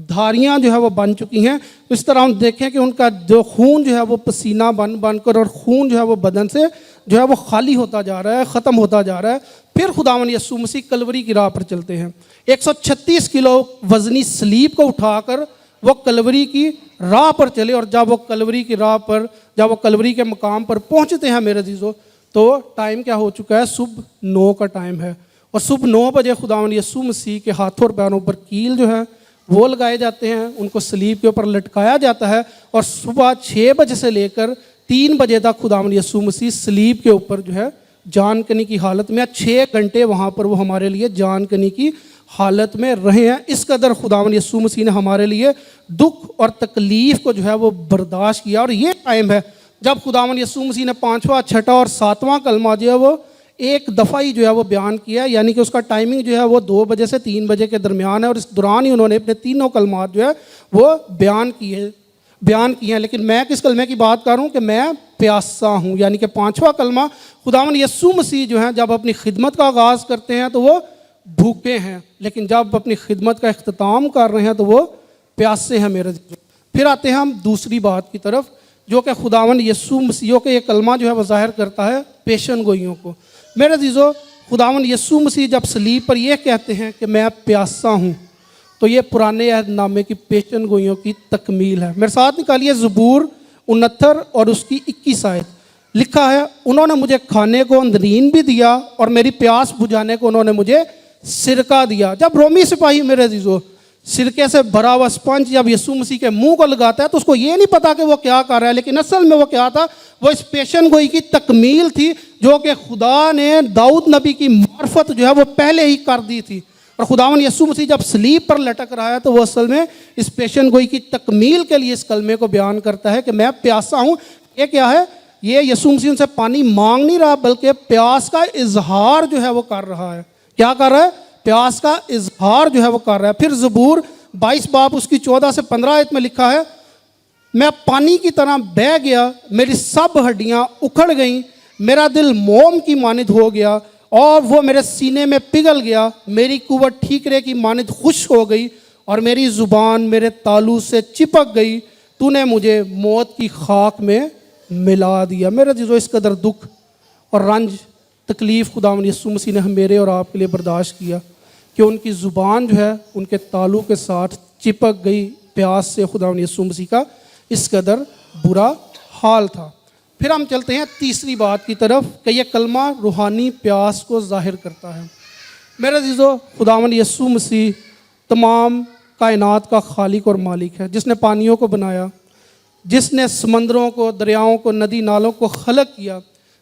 دھاریاں جو ہے وہ بن چکی ہیں۔ اس طرح ہم دیکھیں کہ ان کا جو خون جو ہے وہ پسینہ بن بن کر، اور خون جو ہے وہ بدن سے جو ہے وہ خالی ہوتا جا رہا ہے، ختم ہوتا جا رہا ہے۔ پھر خداوند یسوع مسیح کلوری کی راہ پر چلتے ہیں، 136 کلو وزنی صلیب کو اٹھا کر وہ کلوری کی راہ پر چلے، اور جب وہ کلوری کی راہ پر، جب وہ کلوری کے مقام پر پہنچتے ہیں میرے عزیزو، تو ٹائم کیا ہو چکا ہے؟ صبح 9 کا ٹائم ہے، اور صبح 9 بجے خداوند یسوع مسیح کے ہاتھوں اور پیروں پر کیل جو ہے وہ لگائے جاتے ہیں، ان کو صلیب کے اوپر لٹکایا جاتا ہے، اور صبح 6 بجے سے لے کر 3 بجے تک خداوند یسوع مسیح صلیب کے اوپر جو ہے جان کنی کی حالت میں 6 گھنٹے وہاں پر وہ ہمارے لیے جان کنی کی حالت میں رہے ہیں. اس قدر خداوند یسوع مسیح نے ہمارے لیے دکھ اور تکلیف کو جو ہے وہ برداشت کیا. اور یہ ٹائم ہے جب خداوند یسوع مسیح نے 5واں 6واں اور 7واں کلمہ جو ہے وہ ایک دفعہ ہی جو ہے وہ بیان کیا, یعنی کہ اس کا ٹائمنگ جو ہے وہ 2 بجے سے 3 بجے کے درمیان ہے, اور اس دوران ہی انہوں نے اپنے تینوں کلمات جو ہے وہ بیان کیے ہیں. لیکن میں کس کلمے کی بات کر رہا ہوں کہ میں پیاسا ہوں, یعنی کہ 5واں کلمہ خداوند یسوع مسیح جو ہیں جب اپنی خدمت کا آغاز کرتے ہیں تو وہ بھوکے ہیں, لیکن جب اپنی خدمت کا اختتام کر رہے ہیں تو وہ پیاسے ہیں میرے عزیزو. پھر آتے ہیں ہم دوسری بات کی طرف, جو کہ خداوند یسوع مسیح کے یہ کلمہ جو ہے وہ ظاہر کرتا ہے پیشن گوئیوں کو. میرے عزیزو, خداوند یسوع مسیح جب صلیب پر یہ کہتے ہیں کہ میں پیاسا ہوں, تو یہ پرانے عہد نامے کی پیشن گوئیوں کی تکمیل ہے. میرے ساتھ نکالیے زبور 69 اور اس کی 21 آیت. لکھا ہے, انہوں نے مجھے کھانے کو اندرین بھی دیا اور میری پیاس بجھانے کو انہوں نے مجھے سرکہ دیا. جب رومی سپاہی میرے عزیزو سرکے سے بھرا ہوا اسپنج جب یسوع مسیح کے منہ کو لگاتا ہے تو اس کو یہ نہیں پتا کہ وہ کیا کر رہا ہے, لیکن اصل میں وہ کیا تھا, وہ اس پیشن گوئی کی تکمیل تھی جو کہ خدا نے داؤد نبی کی معرفت جو ہے وہ پہلے ہی کر دی تھی. اور خداوند یسوع مسیح جب صلیب پر لٹک رہا ہے تو وہ اصل میں اس پیشن گوئی کی تکمیل کے لیے اس کلمے کو بیان کرتا ہے کہ میں پیاسا ہوں. یہ کیا ہے, یہ یسوع مسیح ان سے پانی مانگ نہیں رہا بلکہ پیاس کا اظہار جو ہے وہ کر رہا ہے. کیا کر رہا ہے؟ پیاس کا اظہار جو ہے وہ کر رہا ہے. پھر زبور 22 باب اس کی 14 سے 15 آیت میں لکھا ہے, میں پانی کی طرح بہہ گیا, میری سب ہڈیاں اکھڑ گئیں, میرا دل موم کی مانند ہو گیا اور وہ میرے سینے میں پگھل گیا, میری قوت ٹھیکرے کی مانند خشک ہو گئی اور میری زبان میرے تالو سے چپک گئی, تو نے مجھے موت کی خاک میں ملا دیا. میرے عزیزو, اس قدر دکھ اور رنج تکلیف خداوند یسوع مسیح نے میرے اور آپ کے لیے برداشت کیا کہ ان کی زبان جو ہے ان کے تالو کے ساتھ چپک گئی پیاس سے. خداوند یسوع مسیح کا اس قدر برا حال تھا. پھر ہم چلتے ہیں تیسری بات کی طرف کہ یہ کلمہ روحانی پیاس کو ظاہر کرتا ہے. میرے عزیزو, خداوند یسوع مسیح تمام کائنات کا خالق اور مالک ہے, جس نے پانیوں کو بنایا, جس نے سمندروں کو, دریاؤں کو, ندی نالوں کو خلق کیا,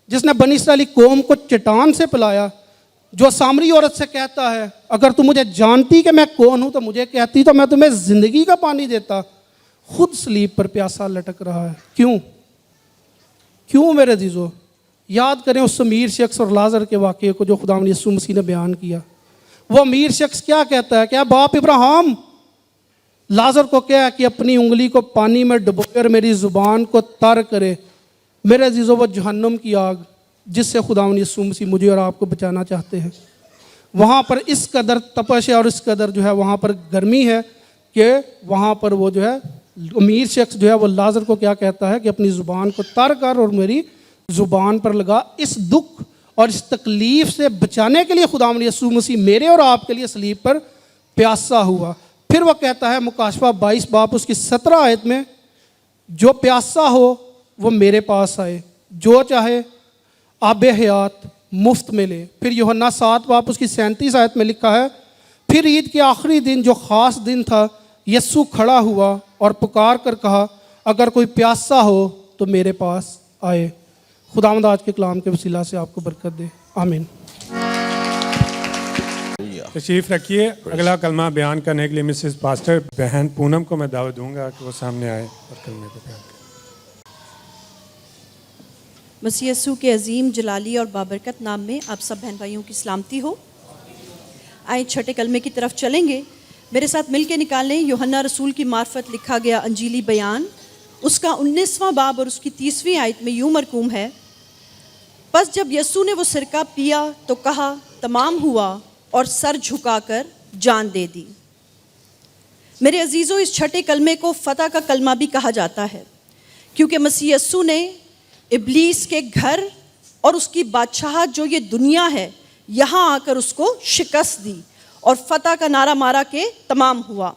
جس نے بنی اسرائیلی قوم کو چٹان سے پلایا, جو سامری عورت سے کہتا ہے اگر تم مجھے جانتی کہ میں کون ہوں تو مجھے کہتی تو میں تمہیں زندگی کا پانی دیتا, خود صلیب پر پیاسا لٹک رہا ہے. کیوں میرے عزیزو؟ یاد کریں اس امیر شخص اور لازر کے واقعے کو جو خداوند یسوع مسیح نے بیان کیا. وہ امیر شخص کیا کہتا ہے, کیا باپ ابراہیم لازر کو کیا کہ اپنی انگلی کو پانی میں ڈبوئے اور میری زبان کو تر کرے. میرے عزیزو, وہ جہنم کی آگ جس سے خداوند یسوع مسیح مجھے اور آپ کو بچانا چاہتے ہیں, وہاں پر اس قدر تپش ہے اور اس قدر جو ہے وہاں پر گرمی ہے کہ وہاں پر وہ جو ہے امیر شخص جو ہے وہ لازر کو کیا کہتا ہے کہ اپنی زبان کو تر کر اور میری زبان پر لگا. اس دکھ اور اس تکلیف سے بچانے کے لیے خداوند یسوع مسیح میرے اور آپ کے لیے صلیب پر پیاسا ہوا. پھر وہ کہتا ہے مکاشفہ 22 باب اس کی 17 آیت میں, جو پیاسا ہو وہ میرے پاس آئے, جو چاہے آب حیات مفت میں لے. پھر یوحنا 7 باب اس کی 37 آیت میں لکھا ہے, پھر عید کے آخری دن جو خاص دن تھا, یسوع کھڑا ہوا اور پکار کر کہا اگر کوئی پیاسا ہو تو میرے پاس آئے. خداوند آج کے کلام کے وسیلہ سے آپ کو برکت دے, آمین. تشریف رکھیے. اگلا کلمہ بیان کرنے کے لیے مسز پاسٹر بہن پونم کو میں دعوت دوں گا کہ وہ سامنے آئے اور کلمے کو بیان کریں. مسیح یسوع کے عظیم جلالی اور بابرکت نام میں آپ سب بہن بھائیوں کی سلامتی ہو. آئیں چھٹے کلمے کی طرف چلیں گے. میرے ساتھ مل کے نکالیں یوحنا رسول کی معرفت لکھا گیا انجیلی بیان, اس کا 19واں باب اور اس کی 30ویں آیت میں یوں مرقوم ہے, پس جب یسوع نے وہ سرکہ پیا تو کہا تمام ہوا اور سر جھکا کر جان دے دی. میرے عزیزوں, اس چھٹے کلمے کو فتح کا کلمہ بھی کہا جاتا ہے کیونکہ مسیح یسوع نے ابلیس کے گھر اور اس کی بادشاہت جو یہ دنیا ہے یہاں آ کر اس کو شکست دی اور فتح کا نعرہ مارا کہ تمام ہوا.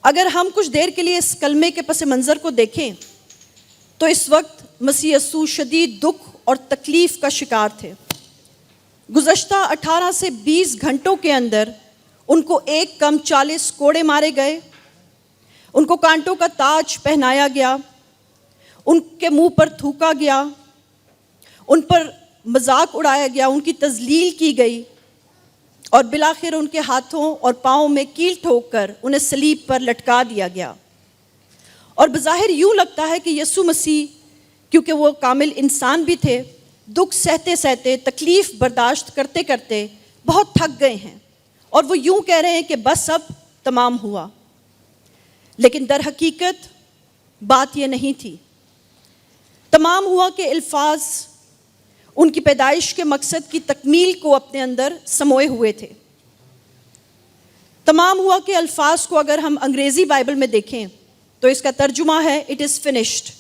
اگر ہم کچھ دیر کے لیے اس کلمے کے پس منظر کو دیکھیں تو اس وقت مسیح یسوع شدید دکھ اور تکلیف کا شکار تھے. گزشتہ 18 سے 20 گھنٹوں کے اندر ان کو ایک کم 40 کوڑے مارے گئے, ان کو کانٹوں کا تاج پہنایا گیا, ان کے منہ پر تھوکا گیا, ان پر مذاق اڑایا گیا, ان کی تذلیل کی گئی. اور بالآخر ان کے ہاتھوں اور پاؤں میں کیل ٹھوک کر انہیں صلیب پر لٹکا دیا گیا۔ اور بظاہر یوں لگتا ہے کہ یسوع مسیح کیونکہ وہ کامل انسان بھی تھے، دکھ سہتے سہتے، تکلیف برداشت کرتے کرتے بہت تھک گئے ہیں، اور وہ یوں کہہ رہے ہیں کہ بس اب تمام ہوا۔ لیکن در حقیقت بات یہ نہیں تھی۔ تمام ہوا کہ الفاظ ان کی پیدائش کے مقصد کی تکمیل کو اپنے اندر سموئے ہوئے تھے۔ تمام ہوا کے الفاظ کو اگر ہم انگریزی بائبل میں دیکھیں تو اس کا ترجمہ ہے اٹ از فنشڈ،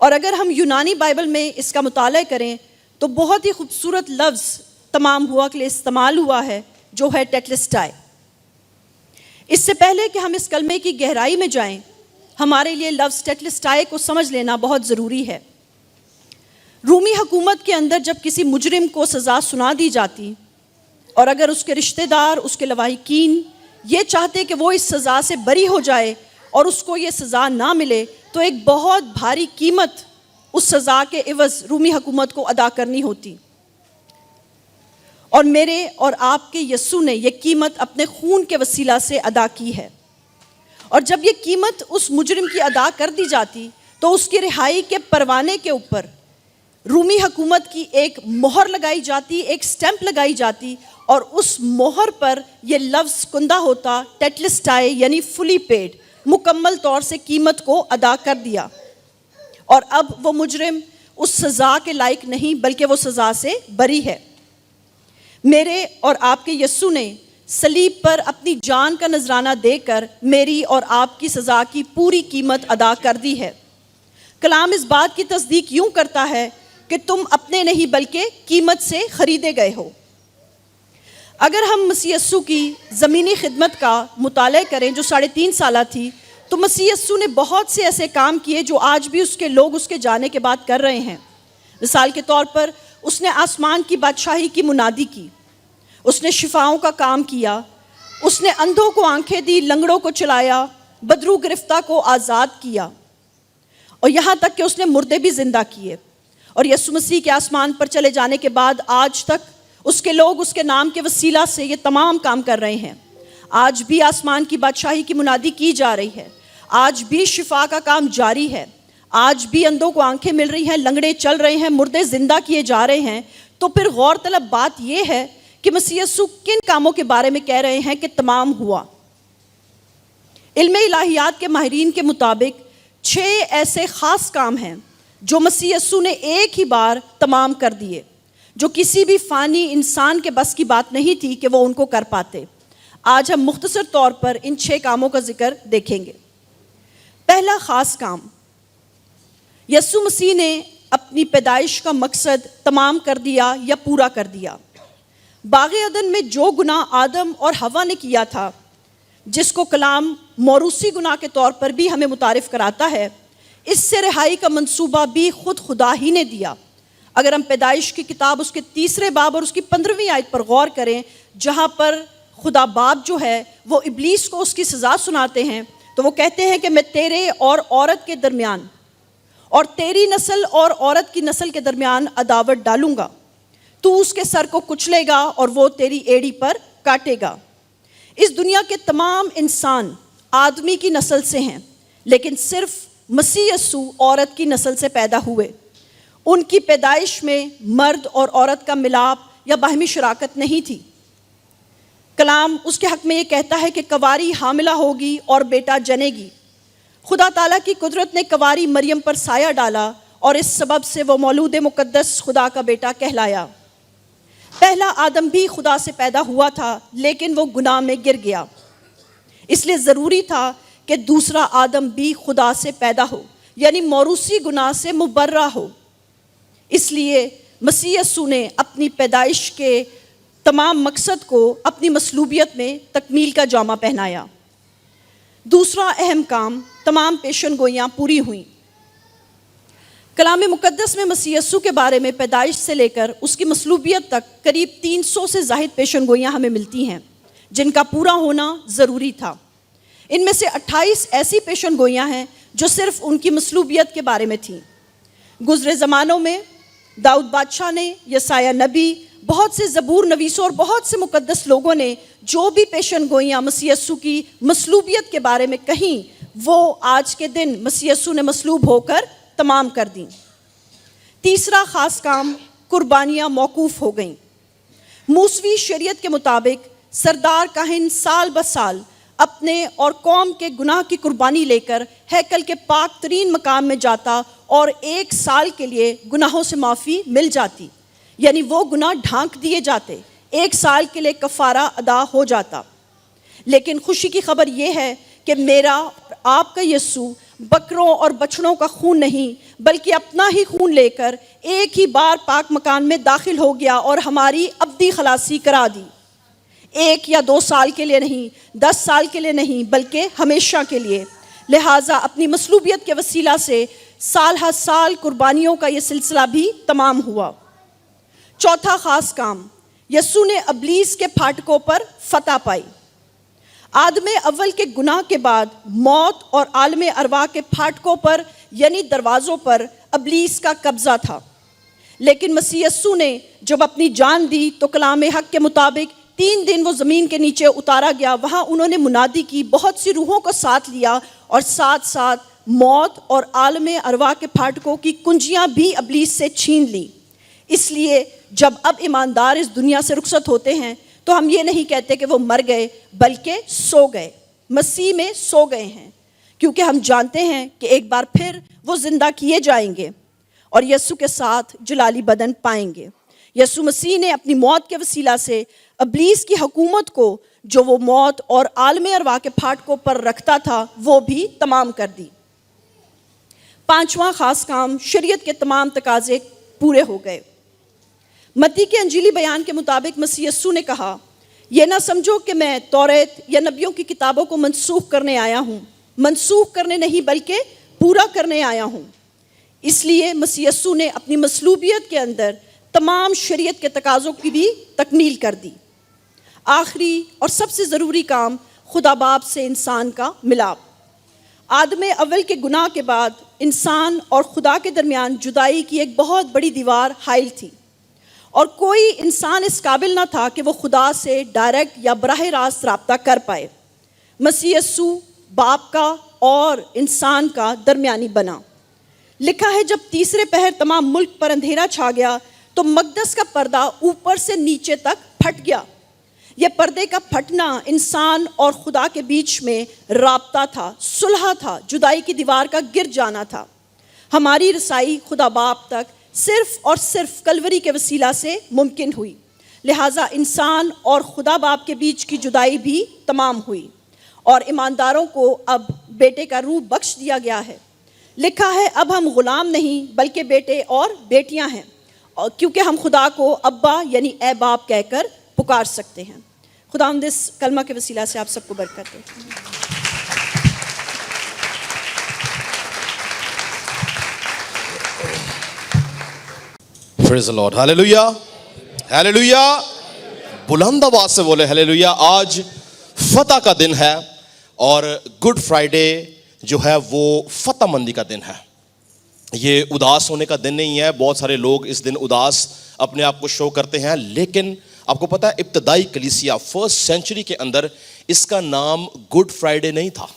اور اگر ہم یونانی بائبل میں اس کا مطالعہ کریں تو بہت ہی خوبصورت لفظ تمام ہوا کے لیے استعمال ہوا ہے جو ہے ٹیٹلسٹائی۔ اس سے پہلے کہ ہم اس کلمے کی گہرائی میں جائیں، ہمارے لیے لفظ ٹیٹلسٹائی کو سمجھ لینا بہت ضروری ہے۔ رومی حکومت کے اندر جب کسی مجرم کو سزا سنا دی جاتی اور اگر اس کے رشتہ دار، اس کے لواحقین یہ چاہتے کہ وہ اس سزا سے بری ہو جائے اور اس کو یہ سزا نہ ملے تو ایک بہت بھاری قیمت اس سزا کے عوض رومی حکومت کو ادا کرنی ہوتی، اور میرے اور آپ کے یسوع نے یہ قیمت اپنے خون کے وسیلہ سے ادا کی ہے۔ اور جب یہ قیمت اس مجرم کی ادا کر دی جاتی تو اس کی رہائی کے پروانے کے اوپر رومی حکومت کی ایک مہر لگائی جاتی، ایک سٹیمپ لگائی جاتی، اور اس مہر پر یہ لفظ کندہ ہوتا ٹیٹلسٹائی، یعنی فلی پیڈ، مکمل طور سے قیمت کو ادا کر دیا، اور اب وہ مجرم اس سزا کے لائق نہیں بلکہ وہ سزا سے بری ہے۔ میرے اور آپ کے یسوع نے صلیب پر اپنی جان کا نذرانہ دے کر میری اور آپ کی سزا کی پوری قیمت ادا کر دی ہے۔ کلام اس بات کی تصدیق یوں کرتا ہے کہ تم اپنے نہیں بلکہ قیمت سے خریدے گئے ہو۔ اگر ہم مسیح یسوع کی زمینی خدمت کا مطالعہ کریں جو 3.5 سالہ تھی، تو مسیح یسوع نے بہت سے ایسے کام کیے جو آج بھی اس کے لوگ اس کے جانے کے بعد کر رہے ہیں۔ مثال کے طور پر اس نے آسمان کی بادشاہی کی منادی کی، اس نے شفاؤں کا کام کیا، اس نے اندھوں کو آنکھیں دی، لنگڑوں کو چلایا، بدرو گرفتہ کو آزاد کیا، اور یہاں تک کہ اس نے مردے بھی زندہ کیے۔ اور یسوع مسیح کے آسمان پر چلے جانے کے بعد آج تک اس کے لوگ اس کے نام کے وسیلہ سے یہ تمام کام کر رہے ہیں۔ آج بھی آسمان کی بادشاہی کی منادی کی جا رہی ہے، آج بھی شفا کا کام جاری ہے، آج بھی اندھوں کو آنکھیں مل رہی ہیں، لنگڑے چل رہے ہیں، مردے زندہ کیے جا رہے ہیں۔ تو پھر غور طلب بات یہ ہے کہ مسیح یسوع کن کاموں کے بارے میں کہہ رہے ہیں کہ تمام ہوا؟ علم الہیات کے ماہرین کے مطابق 6 ایسے خاص کام ہیں جو مسیح یسوع نے ایک ہی بار تمام کر دیے، جو کسی بھی فانی انسان کے بس کی بات نہیں تھی کہ وہ ان کو کر پاتے۔ آج ہم مختصر طور پر ان 6 کاموں کا ذکر دیکھیں گے۔ پہلا خاص کام، یسوع مسیح نے اپنی پیدائش کا مقصد تمام کر دیا یا پورا کر دیا۔ باغ عدن میں جو گناہ آدم اور حوا نے کیا تھا، جس کو کلام موروثی گناہ کے طور پر بھی ہمیں متعارف کراتا ہے، اس سے رہائی کا منصوبہ بھی خود خدا ہی نے دیا۔ اگر ہم پیدائش کی کتاب اس کے 3 باب اور اس کی 15ویں آیت پر غور کریں، جہاں پر خدا باپ جو ہے وہ ابلیس کو اس کی سزا سناتے ہیں، تو وہ کہتے ہیں کہ میں تیرے اور عورت کے درمیان اور تیری نسل اور عورت کی نسل کے درمیان عداوت ڈالوں گا، تو اس کے سر کو کچلے گا اور وہ تیری ایڑی پر کاٹے گا۔ اس دنیا کے تمام انسان آدمی کی نسل سے ہیں، لیکن صرف مسیح یسوع عورت کی نسل سے پیدا ہوئے۔ ان کی پیدائش میں مرد اور عورت کا ملاپ یا باہمی شراکت نہیں تھی۔ کلام اس کے حق میں یہ کہتا ہے کہ کنواری حاملہ ہوگی اور بیٹا جنے گی۔ خدا تعالیٰ کی قدرت نے کنواری مریم پر سایہ ڈالا اور اس سبب سے وہ مولود مقدس خدا کا بیٹا کہلایا۔ پہلا آدم بھی خدا سے پیدا ہوا تھا، لیکن وہ گناہ میں گر گیا، اس لیے ضروری تھا کہ دوسرا آدم بھی خدا سے پیدا ہو، یعنی موروثی گناہ سے مبرہ ہو۔ اس لیے مسیح یسوع نے اپنی پیدائش کے تمام مقصد کو اپنی مصلوبیت میں تکمیل کا جامہ پہنایا۔ دوسرا اہم کام، تمام پیشن گوئیاں پوری ہوئیں۔ کلام مقدس میں مسیح یسوع کے بارے میں پیدائش سے لے کر اس کی مصلوبیت تک قریب 300 سے زائد پیشن گوئیاں ہمیں ملتی ہیں جن کا پورا ہونا ضروری تھا۔ ان میں سے 28 ایسی پیشن گوئیاں ہیں جو صرف ان کی مصلوبیت کے بارے میں تھیں۔ گزرے زمانوں میں داؤد بادشاہ نے، یسایہ نبی، بہت سے زبور نویسوں اور بہت سے مقدس لوگوں نے جو بھی پیشن گوئیاں مسیح یسوع کی مصلوبیت کے بارے میں کہیں وہ آج کے دن مسیح یسوع نے مصلوب ہو کر تمام کر دیں۔ تیسرا خاص کام، قربانیاں موقوف ہو گئیں۔ موسوی شریعت کے مطابق سردار کاہن سال بسال اپنے اور قوم کے گناہ کی قربانی لے کر ہیکل کے پاک ترین مقام میں جاتا اور 1 سال کے لیے گناہوں سے معافی مل جاتی، یعنی وہ گناہ ڈھانک دیے جاتے، 1 سال کے لیے کفارہ ادا ہو جاتا۔ لیکن خوشی کی خبر یہ ہے کہ میرا اور آپ کا یسوع بکروں اور بچڑوں کا خون نہیں بلکہ اپنا ہی خون لے کر ایک ہی بار پاک مکان میں داخل ہو گیا اور ہماری ابدی خلاصی کرا دی۔ 1 یا 2 سال کے لیے نہیں، 10 سال کے لیے نہیں، بلکہ ہمیشہ کے لیے۔ لہٰذا اپنی مصلوبیت کے وسیلہ سے سال ہر سال قربانیوں کا یہ سلسلہ بھی تمام ہوا۔ چوتھا خاص کام، یسوع نے ابلیس کے پھاٹکوں پر فتح پائی۔ آدم اول کے گناہ کے بعد موت اور عالم ارواح کے پھاٹکوں پر یعنی دروازوں پر ابلیس کا قبضہ تھا، لیکن مسیح یسوع نے جب اپنی جان دی تو کلام حق کے مطابق 3 دن وہ زمین کے نیچے اتارا گیا۔ وہاں انہوں نے منادی کی، بہت سی روحوں کو ساتھ لیا اور ساتھ ساتھ موت اور عالم ارواح کے پھاٹکوں کی کنجیاں بھی ابلیس سے چھین لی۔ اس لیے جب اب ایماندار اس دنیا سے رخصت ہوتے ہیں تو ہم یہ نہیں کہتے کہ وہ مر گئے بلکہ سو گئے، مسیح میں سو گئے ہیں، کیونکہ ہم جانتے ہیں کہ ایک بار پھر وہ زندہ کیے جائیں گے اور یسوع کے ساتھ جلالی بدن پائیں گے۔ یسوع مسیح نے اپنی موت کے وسیلہ سے ابلیس کی حکومت کو جو وہ موت اور عالم ارواح کے پھاٹکوں پر رکھتا تھا وہ بھی تمام کر دی۔ پانچواں خاص کام، شریعت کے تمام تقاضے پورے ہو گئے۔ متی کے انجیلی بیان کے مطابق مسیح یسوع نے کہا، یہ نہ سمجھو کہ میں توریت یا نبیوں کی کتابوں کو منسوخ کرنے آیا ہوں، منسوخ کرنے نہیں بلکہ پورا کرنے آیا ہوں۔ اس لیے مسیح یسوع نے اپنی مصلوبیت کے اندر تمام شریعت کے تقاضوں کی بھی تکمیل کر دی۔ آخری اور سب سے ضروری کام، خدا باپ سے انسان کا ملاپ۔ آدم اول کے گناہ کے بعد انسان اور خدا کے درمیان جدائی کی ایک بہت بڑی دیوار حائل تھی، اور کوئی انسان اس قابل نہ تھا کہ وہ خدا سے ڈائریکٹ یا براہ راست رابطہ کر پائے۔ مسیح یسوع باپ کا اور انسان کا درمیانی بنا۔ لکھا ہے جب تیسرے پہر تمام ملک پر اندھیرا چھا گیا تو مقدس کا پردہ اوپر سے نیچے تک پھٹ گیا۔ یہ پردے کا پھٹنا انسان اور خدا کے بیچ میں رابطہ تھا، صلح تھا، جدائی کی دیوار کا گر جانا تھا۔ ہماری رسائی خدا باپ تک صرف اور صرف کلوری کے وسیلہ سے ممکن ہوئی، لہٰذا انسان اور خدا باپ کے بیچ کی جدائی بھی تمام ہوئی، اور ایمانداروں کو اب بیٹے کا روح بخش دیا گیا ہے۔ لکھا ہے اب ہم غلام نہیں بلکہ بیٹے اور بیٹیاں ہیں، کیونکہ ہم خدا کو ابا یعنی اے باپ کہہ کر پکار سکتے ہیں۔ خداوند اس کلمہ کے وسیلہ سے آپ سب کو برکت دے۔ Praise the Lord. Hallelujah. Hallelujah. بلند آواز سے بولے ہلیلویا۔ آج فتح کا دن ہے اور گڈ فرائیڈے جو ہے وہ فتح مندی کا دن ہے۔ یہ اداس ہونے کا دن نہیں ہے۔ بہت سارے لوگ اس دن اداس اپنے آپ کو شو کرتے ہیں، لیکن آپ کو پتہ ہے ابتدائی کلیسیا 1st سینچری کے اندر اس کا نام گڈ فرائیڈے نہیں تھا،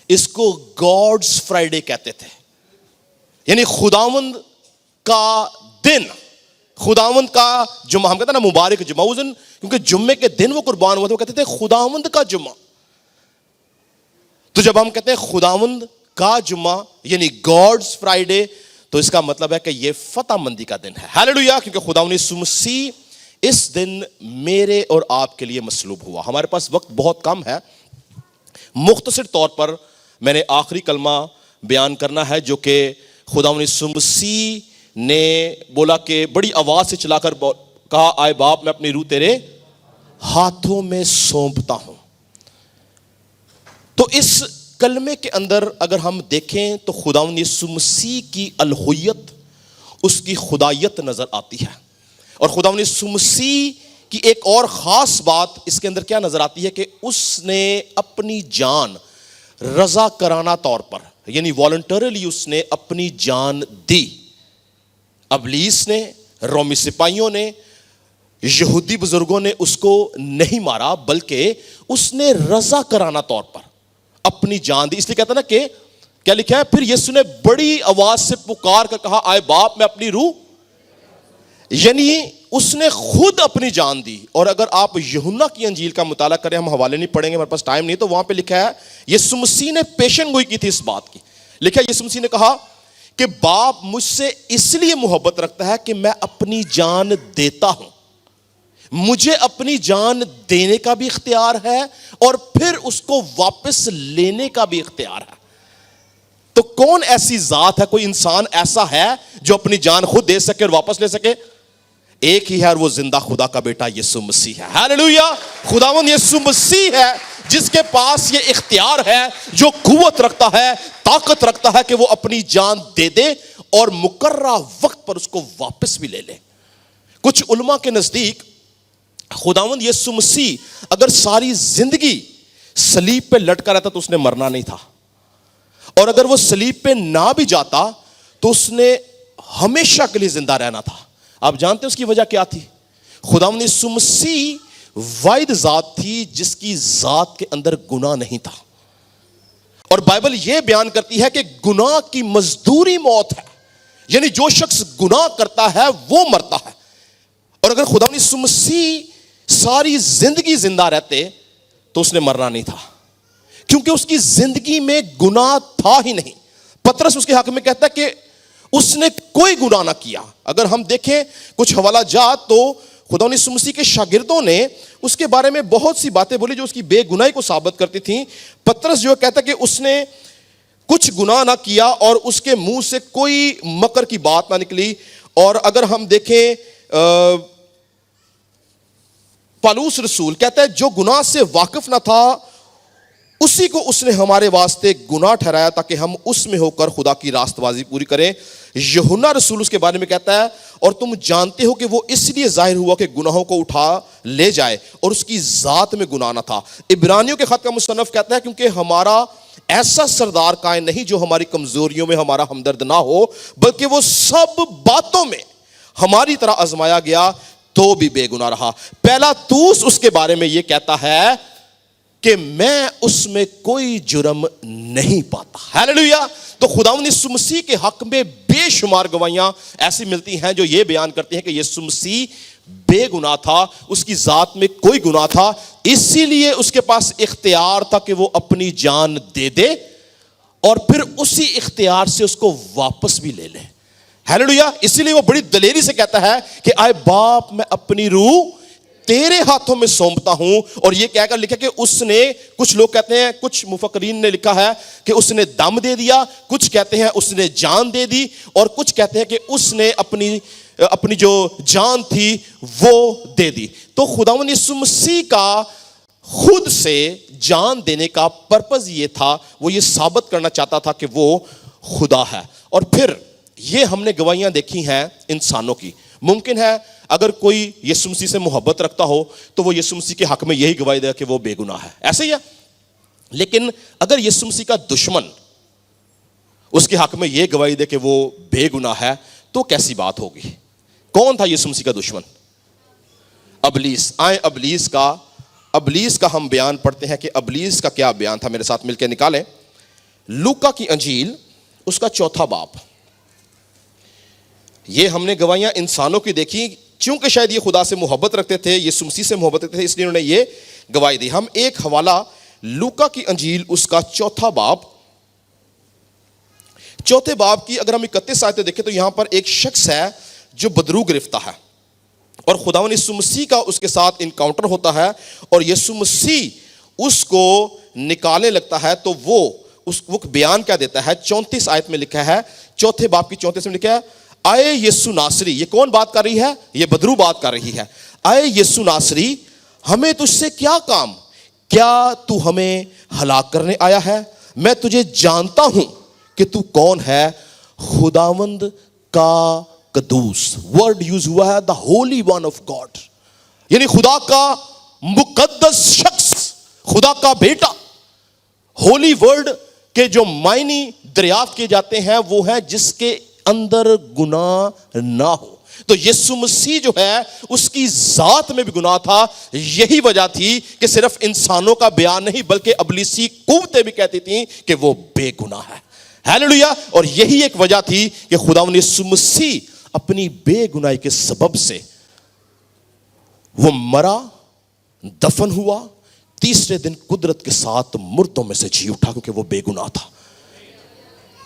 اس کو گاڈز فرائیڈے کہتے تھے، یعنی خداوند کا دن، خداوند کا جمعہ۔ ہم کہتے ہیں نا مبارک جمعہ، اس دن کیونکہ جمعے کے دن وہ قربان ہوا تھا، وہ کہتے تھے خداوند کا جمعہ۔ تو جب ہم کہتے ہیں خداوند کا جمعہ یعنی گاڈز فرائیڈے، تو اس کا مطلب ہے کہ یہ فتح مندی کا دن ہے۔ ہاللیلویا، کیونکہ خداوند یسوع مسیح اس دن میرے اور آپ کے لیے مصلوب ہوا۔ ہمارے پاس وقت بہت کم ہے، مختصر طور پر میں نے آخری کلمہ بیان کرنا ہے جو کہ خداوند یسوع مسیح نے بولا کہ بڑی آواز سے چلا کر کہا، آئے باپ میں اپنی روح تیرے ہاتھوں میں سونپتا ہوں۔ تو اس کلمے کے اندر اگر ہم دیکھیں تو خداوند یسوع مسیح کی الوہیت، اس کی خدائیت نظر آتی ہے، اور خداوند یسوع مسیح کی ایک اور خاص بات اس کے اندر کیا نظر آتی ہے کہ اس نے اپنی جان رضا کرانہ طور پر یعنی والنٹریلی اس نے اپنی جان دی۔ ابلیس نے، رومی سپاہیوں نے، یہودی بزرگوں نے اس کو نہیں مارا بلکہ اس نے رضا کرانہ طور پر اپنی جان دی. اس لیے کہتا نا کہ کیا لکھا ہے, پھر یسوع نے بڑی آواز سے پکار کر کہا آئے باپ میں اپنی روح, یعنی اس نے خود اپنی جان دی. اور اگر آپ یوحنا کی انجیل کا مطالعہ کریں, ہم حوالے نہیں پڑھیں گے, ہمارے پاس ٹائم نہیں, تو وہاں پہ لکھا ہے یسوع مسیح نے پیشن گوئی کی تھی اس بات کی. لکھا ہے یسوع مسیح نے کہا کہ باپ مجھ سے اس لیے محبت رکھتا ہے کہ میں اپنی جان دیتا ہوں, مجھے اپنی جان دینے کا بھی اختیار ہے اور پھر اس کو واپس لینے کا بھی اختیار ہے. تو کون ایسی ذات ہے, کوئی انسان ایسا ہے جو اپنی جان خود دے سکے اور واپس لے سکے؟ ایک ہی ہے, اور وہ زندہ خدا کا بیٹا یسوع مسیح ہے. ہاللیلویا. خداوند یسوع مسیح ہے جس کے پاس یہ اختیار ہے, جو قوت رکھتا ہے, طاقت رکھتا ہے کہ وہ اپنی جان دے دے اور مقررہ وقت پر اس کو واپس بھی لے لے. کچھ علماء کے نزدیک خداوند یسوع مسیح اگر ساری زندگی صلیب پہ لٹکا رہتا تو اس نے مرنا نہیں تھا, اور اگر وہ صلیب پہ نہ بھی جاتا تو اس نے ہمیشہ کے لیے زندہ رہنا تھا. آپ جانتے ہیں اس کی وجہ کیا تھی؟ خداوند یسوع مسیح واحد ذات تھی جس کی ذات کے اندر گناہ نہیں تھا, اور بائبل یہ بیان کرتی ہے کہ گناہ کی مزدوری موت ہے, یعنی جو شخص گناہ کرتا ہے وہ مرتا ہے. اور اگر خداوند یسوع مسیح ساری زندگی زندہ رہتے تو اس نے مرنا نہیں تھا, کیونکہ اس کی زندگی میں گناہ تھا ہی نہیں. پترس اس کے حق میں کہتا ہے کہ اس نے کوئی گناہ نہ کیا. اگر ہم دیکھیں کچھ حوالہ جات تو خداوند یسوع مسیح کے شاگردوں نے اس کے بارے میں بہت سی باتیں بولی جو اس کی بے گناہی کو ثابت کرتی تھیں. پترس جو کہتا ہے کہ اس نے کچھ گناہ نہ کیا اور اس کے منہ سے کوئی مکر کی بات نہ نکلی. اور اگر ہم دیکھیں پالوس رسول کہتا ہے جو گناہ سے واقف نہ تھا اسی کو اس نے ہمارے واسطے گناہ ٹھہرایا تاکہ ہم اس میں ہو کر خدا کی راست بازی پوری کریں. یوحنا رسول اس کے بارے میں کہتا ہے اور تم جانتے ہو کہ وہ اس لیے ظاہر ہوا کہ گناہوں کو اٹھا لے جائے اور اس کی ذات میں گناہ نہ تھا. عبرانیوں کے خط کا مصنف کہتا ہے کیونکہ ہمارا ایسا سردار قائم نہیں جو ہماری کمزوریوں میں ہمارا ہمدرد نہ ہو, بلکہ وہ سب باتوں میں ہماری طرح آزمایا گیا تو بھی بے گناہ رہا. پہلا توس اس کے بارے میں یہ کہتا ہے کہ میں اس میں کوئی جرم نہیں پاتا. ہاللیلویا. تو خداوند یسوع مسیح کے حق میں بے شمار گواہیاں ایسی ملتی ہیں جو یہ بیان کرتی ہیں کہ یسوع مسیح بے گناہ تھا, اس کی ذات میں کوئی گناہ تھا, اسی لیے اس کے پاس اختیار تھا کہ وہ اپنی جان دے دے اور پھر اسی اختیار سے اس کو واپس بھی لے لے. ہاللیلویا. اسی لیے وہ بڑی دلیری سے کہتا ہے کہ آئے باپ میں اپنی روح تیرے ہاتھوں میں سونپتا ہوں. اور یہ کہہ کر لکھا کہ اس نے, کچھ لوگ کہتے ہیں, کچھ مفکرین نے لکھا ہے کہ اس نے دم دے دیا, کچھ کہتے ہیں اس نے جان دے دی, اور کچھ کہتے ہیں کہ اس نے اپنی جو جان تھی وہ دے دی. تو خداوند یسوع مسیح کا خود سے جان دینے کا پرپس یہ تھا, وہ یہ ثابت کرنا چاہتا تھا کہ وہ خدا ہے. اور پھر یہ ہم نے گواہیاں دیکھی ہیں انسانوں کی. ممکن ہے اگر کوئی یسوع مسیح سے محبت رکھتا ہو تو وہ یسوع مسیح کے حق میں یہی گواہی دے کہ وہ بے گناہ ہے, ایسے ہی ہے. لیکن اگر یسوع مسیح کا دشمن اس کے حق میں یہ گواہی دے کہ وہ بے گناہ ہے تو کیسی بات ہوگی؟ کون تھا یسوع مسیح کا دشمن؟ ابلیس. آئیں ابلیس کا ہم بیان پڑھتے ہیں کہ ابلیس کا کیا بیان تھا. میرے ساتھ مل کے نکالیں لوکا کی انجیل اس کا 4 باب. یہ ہم نے گواہیاں انسانوں کی دیکھی, چونکہ شاید یہ خدا سے محبت رکھتے تھے, یسوع مسیح سے محبت رکھتے تھے, اس لیے انہوں نے یہ گواہی دی. ہم ایک حوالہ لوکا کی انجیل اس کا 4 باب, 4 باب کی اگر ہم 31 آیتیں دیکھیں تو یہاں پر ایک شخص ہے جو بدرو گرفتہ ہے اور خداوند یسوع مسیح کا اس کے ساتھ انکاؤنٹر ہوتا ہے اور یسوع مسیح اس کو نکالنے لگتا ہے. تو وہ بیان کیا دیتا ہے؟ 34 آیت میں لکھا ہے, 4 باب کی 34 میں لکھا ہے آئے یسوع ناصری. یہ کون بات کر رہی ہے؟ یہ بدرو بات کر رہی ہے. آئے یسوع ناصری ہمیں تجھ سے کیا کام, کیا تو ہمیں ہلاک کرنے آیا ہے؟ میں تجھے جانتا ہوں کہ تو کون ہے, خداوند کا قدوس. ورڈ یوز ہوا ہے دا ہولی ون آف گاڈ, یعنی خدا کا مقدس شخص, خدا کا بیٹا. ہولی ورڈ کے جو معنی دریافت کیے جاتے ہیں وہ ہے جس کے اندر گناہ نہ ہو. تو یسوع مسیح جو ہے اس کی ذات میں بھی گناہ تھا. یہی وجہ تھی کہ صرف انسانوں کا بیان نہیں بلکہ ابلیسی قوتیں بھی کہتی تھیں کہ وہ بے گناہ ہے. ہیلیلویا. اور یہی ایک وجہ تھی کہ خداوند یسوع مسیح اپنی بے گناہی کے سبب سے وہ مرا, دفن ہوا, تیسرے دن قدرت کے ساتھ مردوں میں سے جی اٹھا کیونکہ وہ بے گناہ تھا.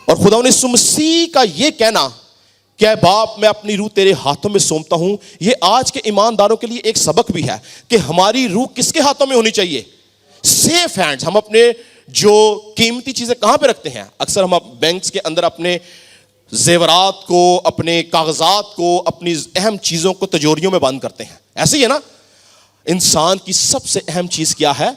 اور خداوند یسوع مسیح کا یہ کہنا کہ اے باپ میں اپنی روح تیرے ہاتھوں میں سونپتا ہوں, یہ آج کے ایمانداروں کے لیے ایک سبق بھی ہے کہ ہماری روح کس کے ہاتھوں میں ہونی چاہیے؟ Safe hands. ہم اپنے جو قیمتی چیزیں کہاں پہ رکھتے ہیں؟ اکثر ہم بینکس کے اندر اپنے زیورات کو, اپنے کاغذات کو, اپنی اہم چیزوں کو تجوریوں میں بند کرتے ہیں. ایسے ہی ہے نا. انسان کی سب سے اہم چیز کیا ہے؟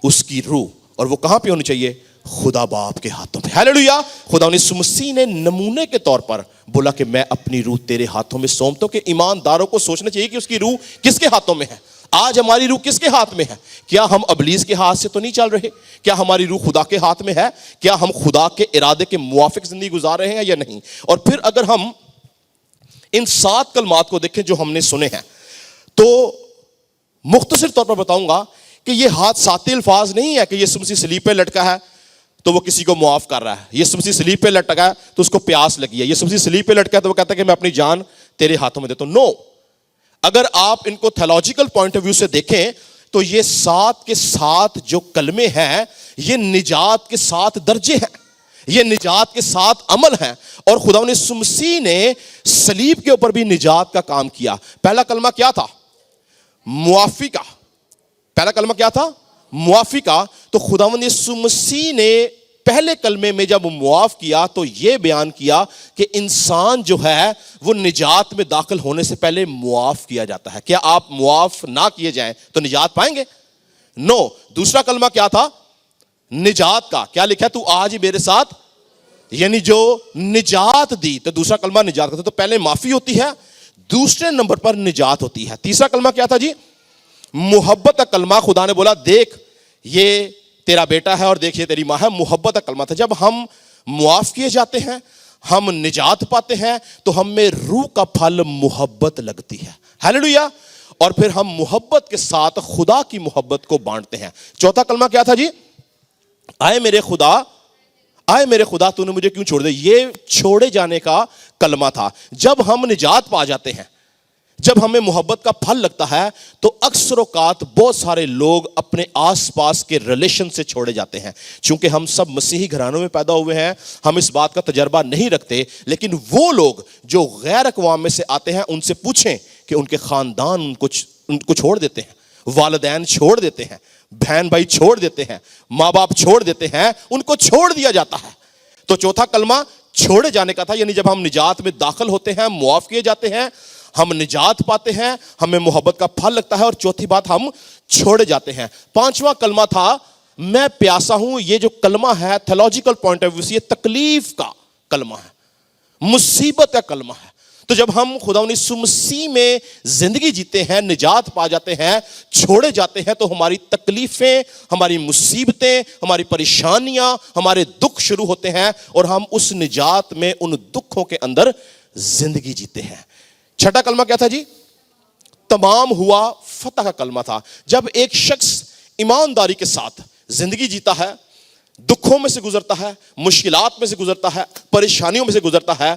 اس کی روح. اور وہ کہاں پہ ہونی چاہیے؟ خدا باپ کے ہاتھوں پہ. ہیلیلویا. خدا یسوع مسیح نے نمونے کے طور پر بولا کہ میں اپنی روح تیرے ہاتھوں میں سونپتا ہوں. کہ ایمانداروں کو سوچنا چاہیے کہ اس کی روح کس کے ہاتھوں میں ہے. آج ہماری روح کس کے ہاتھ میں ہے؟ کیا ہم ابلیس کے ہاتھ سے تو نہیں چل رہے؟ کیا ہماری روح خدا کے ہاتھ میں ہے؟ کیا ہم خدا کے ارادے کے موافق زندگی گزار رہے ہیں یا نہیں؟ اور پھر اگر ہم ان 7 کلمات کو دیکھیں جو ہم نے سنے ہیں تو مختصر طور پر بتاؤں گا کہ یہ حادثاتی الفاظ نہیں ہے کہ یسوع مسیح صلیب پہ لٹکا ہے تو وہ کسی کو معاف کر رہا ہے. یسوع مسیح صلیب پہ لٹکا ہے تو اس کو پیاس لگی ہے. یسوع مسیح صلیب پہ لٹکا ہے تو وہ کہتا ہے کہ میں اپنی جان تیرے ہاتھوں میں دیتا ہوں. نو. اگر آپ ان کو تھیولوجیکل پوائنٹ آف ویو سے دیکھیں تو یہ 7 کے 7 جو کلمے ہیں یہ نجات کے 7 درجے ہیں, یہ نجات کے 7 عمل ہیں. اور خداوند یسوع مسیح نے صلیب کے اوپر بھی نجات کا کام کیا. پہلا کلمہ کیا تھا؟ معافی کا. پہلا کلمہ کیا تھا؟ معافی کا. تو خداوند یسوع مسیح نے پہلے کلمے میں جب معاف کیا تو یہ بیان کیا کہ انسان جو ہے وہ نجات میں داخل ہونے سے پہلے معاف کیا جاتا ہے. کیا آپ معاف نہ کیے جائیں تو نجات پائیں گے؟ نو. دوسرا کلمہ کیا تھا؟ نجات کا. کیا لکھا ہے؟ تو آج ہی میرے ساتھ, یعنی جو نجات دی. تو دوسرا کلمہ نجات کا تھا. تو پہلے معافی ہوتی ہے, دوسرے نمبر پر نجات ہوتی ہے. تیسرا کلمہ کیا تھا جی؟ محبت کا کلمہ. خدا نے بولا دیکھ یہ تیرا بیٹا ہے اور دیکھ یہ تیری ماں ہے. محبت کا کلمہ تھا. جب ہم معاف کیے جاتے ہیں, ہم نجات پاتے ہیں تو ہم میں روح کا پھل محبت لگتی ہے. ہیلیلویا. اور پھر ہم محبت کے ساتھ خدا کی محبت کو بانٹتے ہیں. چوتھا کلمہ کیا تھا جی؟ آئے میرے خدا, آئے میرے خدا تو نے مجھے کیوں چھوڑ دیا. یہ چھوڑے جانے کا کلمہ تھا. جب ہم نجات پا جاتے ہیں, جب ہمیں محبت کا پھل لگتا ہے تو اکثر اوقات بہت سارے لوگ اپنے آس پاس کے ریلیشن سے چھوڑے جاتے ہیں. چونکہ ہم سب مسیحی گھرانوں میں پیدا ہوئے ہیں, ہم اس بات کا تجربہ نہیں رکھتے. لیکن وہ لوگ جو غیر اقوام میں سے آتے ہیں ان سے پوچھیں کہ ان کے خاندان ان کو چھوڑ دیتے ہیں, والدین چھوڑ دیتے ہیں, بہن بھائی چھوڑ دیتے ہیں, ماں باپ چھوڑ دیتے ہیں, ان کو چھوڑ دیا جاتا ہے. تو چوتھا کلمہ چھوڑے جانے کا تھا. یعنی جب ہم نجات میں داخل ہوتے ہیں, معاف کیے جاتے ہیں, ہم نجات پاتے ہیں, ہمیں محبت کا پھل لگتا ہے. اور چوتھی بات, ہم چھوڑے جاتے ہیں. پانچواں کلمہ تھا میں پیاسا ہوں. یہ جو کلمہ ہے تھیولوجیکل پوائنٹ آف ویو سے یہ تکلیف کا کلمہ ہے, مصیبت کا کلمہ ہے. تو جب ہم خداوند یسوع مسیح میں زندگی جیتے ہیں, نجات پا جاتے ہیں, چھوڑے جاتے ہیں, تو ہماری تکلیفیں, ہماری مصیبتیں, ہماری پریشانیاں, ہمارے دکھ شروع ہوتے ہیں اور ہم اس نجات میں ان دکھوں کے اندر زندگی جیتے ہیں. چھٹا کلمہ کیا تھا جی؟ تمام ہوا فتح کا کلمہ تھا. جب ایک شخص ایمانداری کے ساتھ زندگی جیتا ہے, دکھوں میں سے گزرتا ہے, مشکلات میں سے گزرتا ہے, پریشانیوں میں سے گزرتا ہے,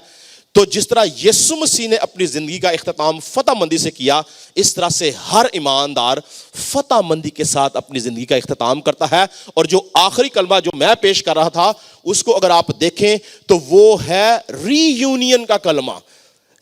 تو جس طرح یسوع مسیح نے اپنی زندگی کا اختتام فتح مندی سے کیا, اس طرح سے ہر ایماندار فتح مندی کے ساتھ اپنی زندگی کا اختتام کرتا ہے. اور جو آخری کلمہ جو میں پیش کر رہا تھا اس کو اگر آپ دیکھیں تو وہ ہے ری یونین کا کلمہ,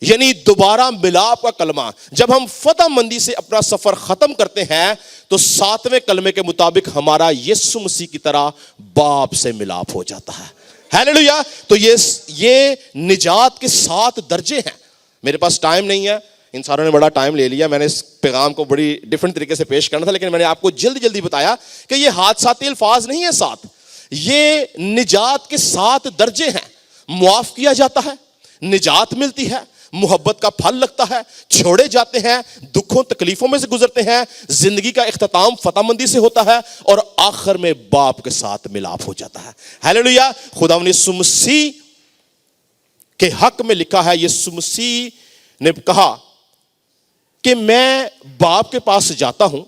یعنی دوبارہ ملاپ کا کلمہ. جب ہم فتح مندی سے اپنا سفر ختم کرتے ہیں تو 7ویں کلمے کے مطابق ہمارا یسوع مسیح کی طرح باپ سے ملاپ ہو جاتا ہے. ہیلیلویا. تو یہ نجات کے 7 درجے ہیں. میرے پاس ٹائم نہیں ہے, ان ساروں نے بڑا ٹائم لے لیا, میں نے اس پیغام کو بڑی ڈیفرنٹ طریقے سے پیش کرنا تھا, لیکن میں نے آپ کو جلدی بتایا کہ یہ حادثاتی الفاظ نہیں ہیں 7, یہ نجات کے 7 درجے ہیں. معاف کیا جاتا ہے, نجات ملتی ہے, محبت کا پھل لگتا ہے, چھوڑے جاتے ہیں, دکھوں تکلیفوں میں سے گزرتے ہیں, زندگی کا اختتام فتح مندی سے ہوتا ہے, اور آخر میں باپ کے ساتھ ملاپ ہو جاتا ہے. ہیلیلویا. خداوند یسوع مسیح کے حق میں لکھا ہے, یسوع مسیح نے کہا کہ میں باپ کے پاس جاتا ہوں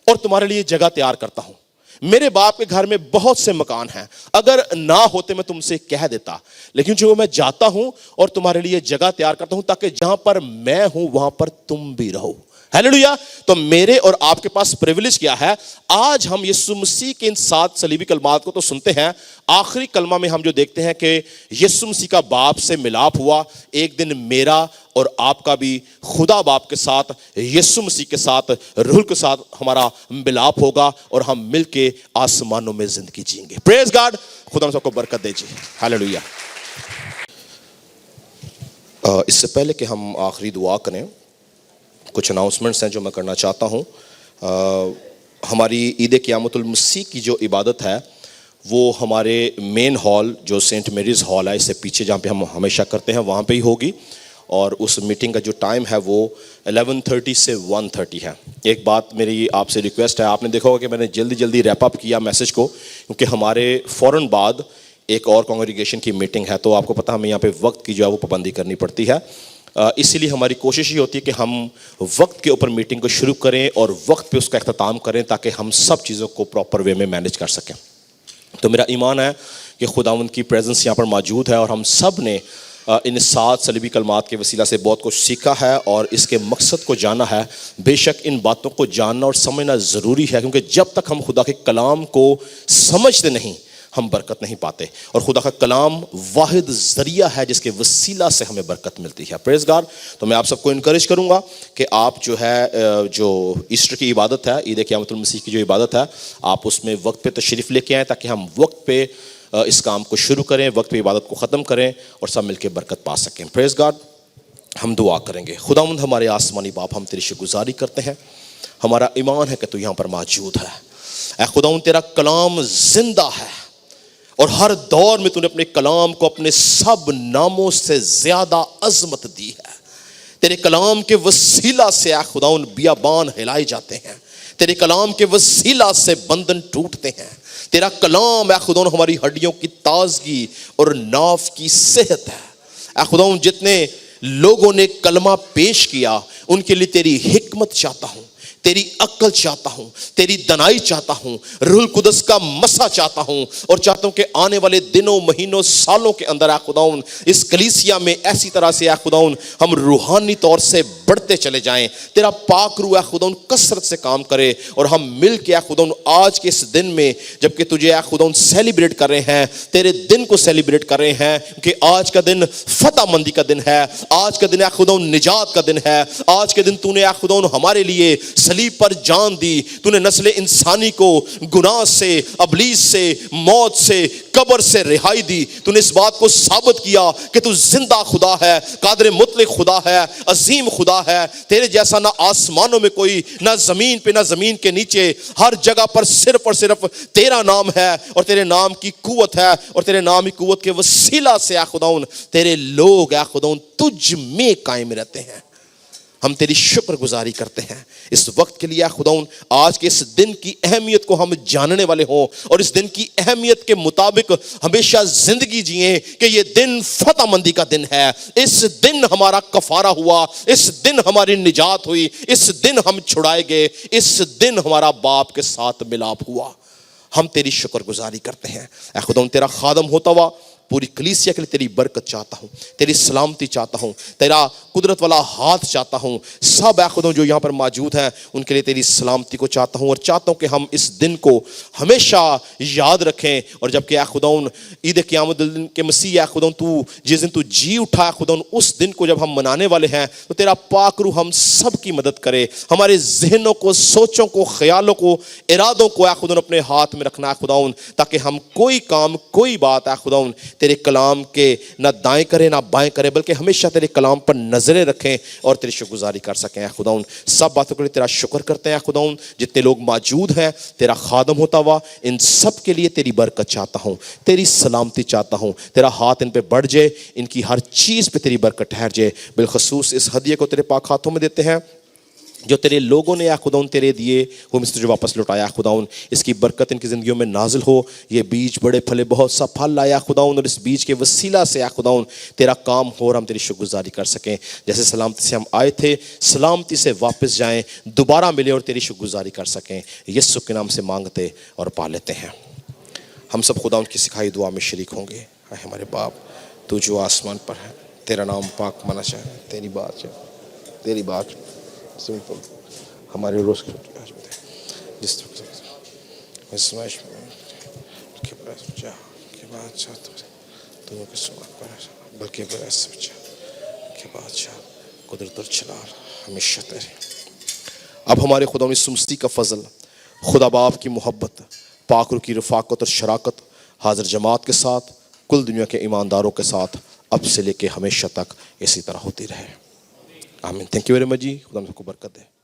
اور تمہارے لیے جگہ تیار کرتا ہوں. میرے باپ کے گھر میں بہت سے مکان ہیں, اگر نہ ہوتے میں تم سے کہہ دیتا, لیکن جو میں جاتا ہوں اور تمہارے لیے جگہ تیار کرتا ہوں تاکہ جہاں پر میں ہوں وہاں پر تم بھی رہو. ہیلیلویا. تو میرے اور آپ کے پاس پریویلیج کیا ہے, آج ہم یسوع مسیح کے ان 7 صلیبی کلمات کو تو سنتے ہیں, آخری کلمہ میں ہم جو دیکھتے ہیں کہ یسوع مسیح کا باپ سے ملاپ ہوا. ایک دن میرا اور آپ کا بھی خدا باپ کے ساتھ, یسوع مسیح کے ساتھ, روح کے ساتھ ہمارا ملاپ ہوگا اور ہم مل کے آسمانوں میں زندگی جئیں گے. پریز گاڈ. خدا ہم سب کو برکت دے جی. ہیلیلویا. اس سے پہلے کہ ہم آخری دعا کریں, کچھ اناؤنسمنٹس ہیں جو میں کرنا چاہتا ہوں. ہماری عید قیامت المسیح کی جو عبادت ہے وہ ہمارے مین ہال جو سینٹ میریز ہال ہے, اس سے پیچھے جہاں پہ ہم ہمیشہ کرتے ہیں وہاں پہ ہی ہوگی. اور اس میٹنگ کا جو ٹائم ہے وہ 11:30 سے 1:30 ہے. ایک بات میری آپ سے ریکویسٹ ہے, آپ نے دیکھا ہوگا کہ میں نے جلدی ریپ اپ کیا میسج کو, کیونکہ ہمارے فوراً بعد ایک اور کانگریگیشن کی میٹنگ ہے, تو آپ کو پتہ ہمیں یہاں پہ وقت کی جو ہے وہ پابندی کرنی پڑتی ہے. اسی لیے ہماری کوشش یہ ہوتی ہے کہ ہم وقت کے اوپر میٹنگ کو شروع کریں اور وقت پہ اس کا اختتام کریں تاکہ ہم سب چیزوں کو پراپر وے میں مینیج کر سکیں. تو میرا ایمان ہے کہ خداوند کی پریزنس یہاں پر موجود ہے اور ہم سب نے ان 7 صلیبی کلمات کے وسیلہ سے بہت کچھ سیکھا ہے اور اس کے مقصد کو جانا ہے. بے شک ان باتوں کو جاننا اور سمجھنا ضروری ہے, کیونکہ جب تک ہم خدا کے کلام کو سمجھتے نہیں ہم برکت نہیں پاتے, اور خدا کا کلام واحد ذریعہ ہے جس کے وسیلہ سے ہمیں برکت ملتی ہے. پریز گاڈ. تو میں آپ سب کو انکریج کروں گا کہ آپ جو ہے جو ایسٹر کی عبادت ہے, عید قیامت المسیح کی جو عبادت ہے, آپ اس میں وقت پہ تشریف لے کے آئیں تاکہ ہم وقت پہ اس کام کو شروع کریں, وقت پہ عبادت کو ختم کریں اور سب مل کے برکت پا سکیں. پریز گاڈ. ہم دعا کریں گے. خداوند ہمارے آسمانی باپ, ہم تیری شکر گزاری کرتے ہیں, ہمارا ایمان ہے کہ تو یہاں پر موجود ہے. اے خداوند تیرا کلام زندہ ہے اور ہر دور میں تو نے اپنے کلام کو اپنے سب ناموں سے زیادہ عظمت دی ہے. تیرے کلام کے وسیلہ سے اے خداوند بیابان ہلائے جاتے ہیں, تیرے کلام کے وسیلہ سے بندھن ٹوٹتے ہیں. تیرا کلام اے خداوند ہماری ہڈیوں کی تازگی اور ناف کی صحت ہے. اے خداوند جتنے لوگوں نے کلمہ پیش کیا ان کے لیے تیری حکمت چاہتا ہوں, تیری عقل چاہتا ہوں, تیری دنائی چاہتا ہوں, روح القدس کا مسا چاہتا ہوں, اور چاہتا ہوں کہ آنے والے دنوں, مہینوں, سالوں کے اندر اے خداوند اس کلیسیا میں ایسی طرح سے اے خداوند ہم روحانی طور سے بڑھتے چلے جائیں. تیرا پاک روح اے خداوند کثرت سے کام کرے اور ہم مل کے اے خداوند آج کے اس دن میں جبکہ تجھے اے خداوند سیلیبریٹ کر رہے ہیں, تیرے دن کو سیلیبریٹ کر رہے ہیں, کہ آج کا دن فتح مندی کا دن ہے, آج کا دن اے خداوند نجات کا دن ہے, آج کے دن تو نے اے خداوند ہمارے لیے صلیب پر جان دی, تو نے نسل انسانی کو گناہ سے, ابلیس سے, موت سے, قبر سے رہائی دی. تو نے اس بات کو ثابت کیا کہ تو زندہ خدا ہے, قادر مطلق خدا ہے, عظیم خدا ہے. تیرے جیسا نہ آسمانوں میں کوئی, نہ زمین پہ, نہ زمین کے نیچے, ہر جگہ پر صرف اور صرف تیرا نام ہے اور تیرے نام کی قوت ہے, اور تیرے نام کی قوت کے وسیلہ سے اے خداوند تیرے لوگ اے خداوند تجھ میں قائم رہتے ہیں. ہم تیری شکر گزاری کرتے ہیں اس وقت کے لیے اے خداوند. آج کے اس دن کی اہمیت کو ہم جاننے والے ہوں اور اس دن کی اہمیت کے مطابق ہمیشہ زندگی جئیں کہ یہ دن فتح مندی کا دن ہے. اس دن ہمارا کفارہ ہوا, اس دن ہماری نجات ہوئی, اس دن ہم چھڑائے گئے, اس دن ہمارا باپ کے ساتھ ملاپ ہوا. ہم تیری شکر گزاری کرتے ہیں اے خداوند. تیرا خادم ہوتا ہوا پوری کلیسیا کے لیے تیری برکت چاہتا ہوں, تیری سلامتی چاہتا ہوں, تیرا قدرت والا ہاتھ چاہتا ہوں. سب اے خداوند جو یہاں پر موجود ہیں ان کے لیے تیری سلامتی کو چاہتا ہوں, اور چاہتا ہوں کہ ہم اس دن کو ہمیشہ یاد رکھیں. اور جب کہ اے خداوند عید قیامت کے مسیح اے خداوند تو جس دن تو جی اٹھا اے خداوند, اس دن کو جب ہم منانے والے ہیں تو تیرا پاک روح ہم سب کی مدد کرے. ہمارے ذہنوں کو, سوچوں کو, خیالوں کو, ارادوں کو اے خداوند اپنے ہاتھ میں رکھنا اے خداوند, تاکہ ہم کوئی کام, کوئی بات اے خداوند تیرے کلام کے نہ دائیں کریں نہ بائیں کریں, بلکہ ہمیشہ تیرے کلام پر نظریں رکھیں اور تیری شکر گزاری کر سکیں اے خداوند. سب باتوں کے لیے تیرا شکر کرتے ہیں اے خداوند. جتنے لوگ موجود ہیں تیرا خادم ہوتا ہوا ان سب کے لیے تیری برکت چاہتا ہوں, تیری سلامتی چاہتا ہوں. تیرا ہاتھ ان پہ بڑھ جائے, ان کی ہر چیز پہ تیری برکت ٹھہر جائے. بالخصوص اس ہدیے کو تیرے پاک ہاتھوں میں دیتے ہیں جو تیرے لوگوں نے یا خداوند تیرے دیے وہ میں سے تجھے واپس لوٹایا خداوند، اس کی برکت ان کی زندگیوں میں نازل ہو، یہ بیج بڑے پھلے بہت سا پھل لایا خداوند، اور اس بیج کے وسیلہ سے یا خداوند تیرا کام ہو اور ہم تیری شکر گزاری کر سکیں، جیسے سلامتی سے ہم آئے تھے سلامتی سے واپس جائیں، دوبارہ ملے اور تیری شکر گزاری کر سکیں، یسوع کے نام سے مانگتے اور پا لیتے ہیں۔ ہم سب خداوند کی سکھائی دعا میں شریک ہوں گے۔ اے ہمارے باپ تو جو آسمان پر ہے، تیرا نام پاک مانا جائے، تیری بات ہمارے روز کی روٹی آج دے، جس آزمائش میں بلکہ بادشاہ قدرت اور جلال ہمیشہ تیرے۔ اب ہمارے خدا یسوع مسیح کا فضل، خدا باپ کی محبت، پاک روح کی رفاقت اور شراکت حاضر جماعت کے ساتھ، کل دنیا کے ایمانداروں کے ساتھ اب سے لے کے ہمیشہ تک اسی طرح ہوتی رہے۔ آمین۔ تھینک یو ویری مچ جی، خدا ہم کو برکت دے۔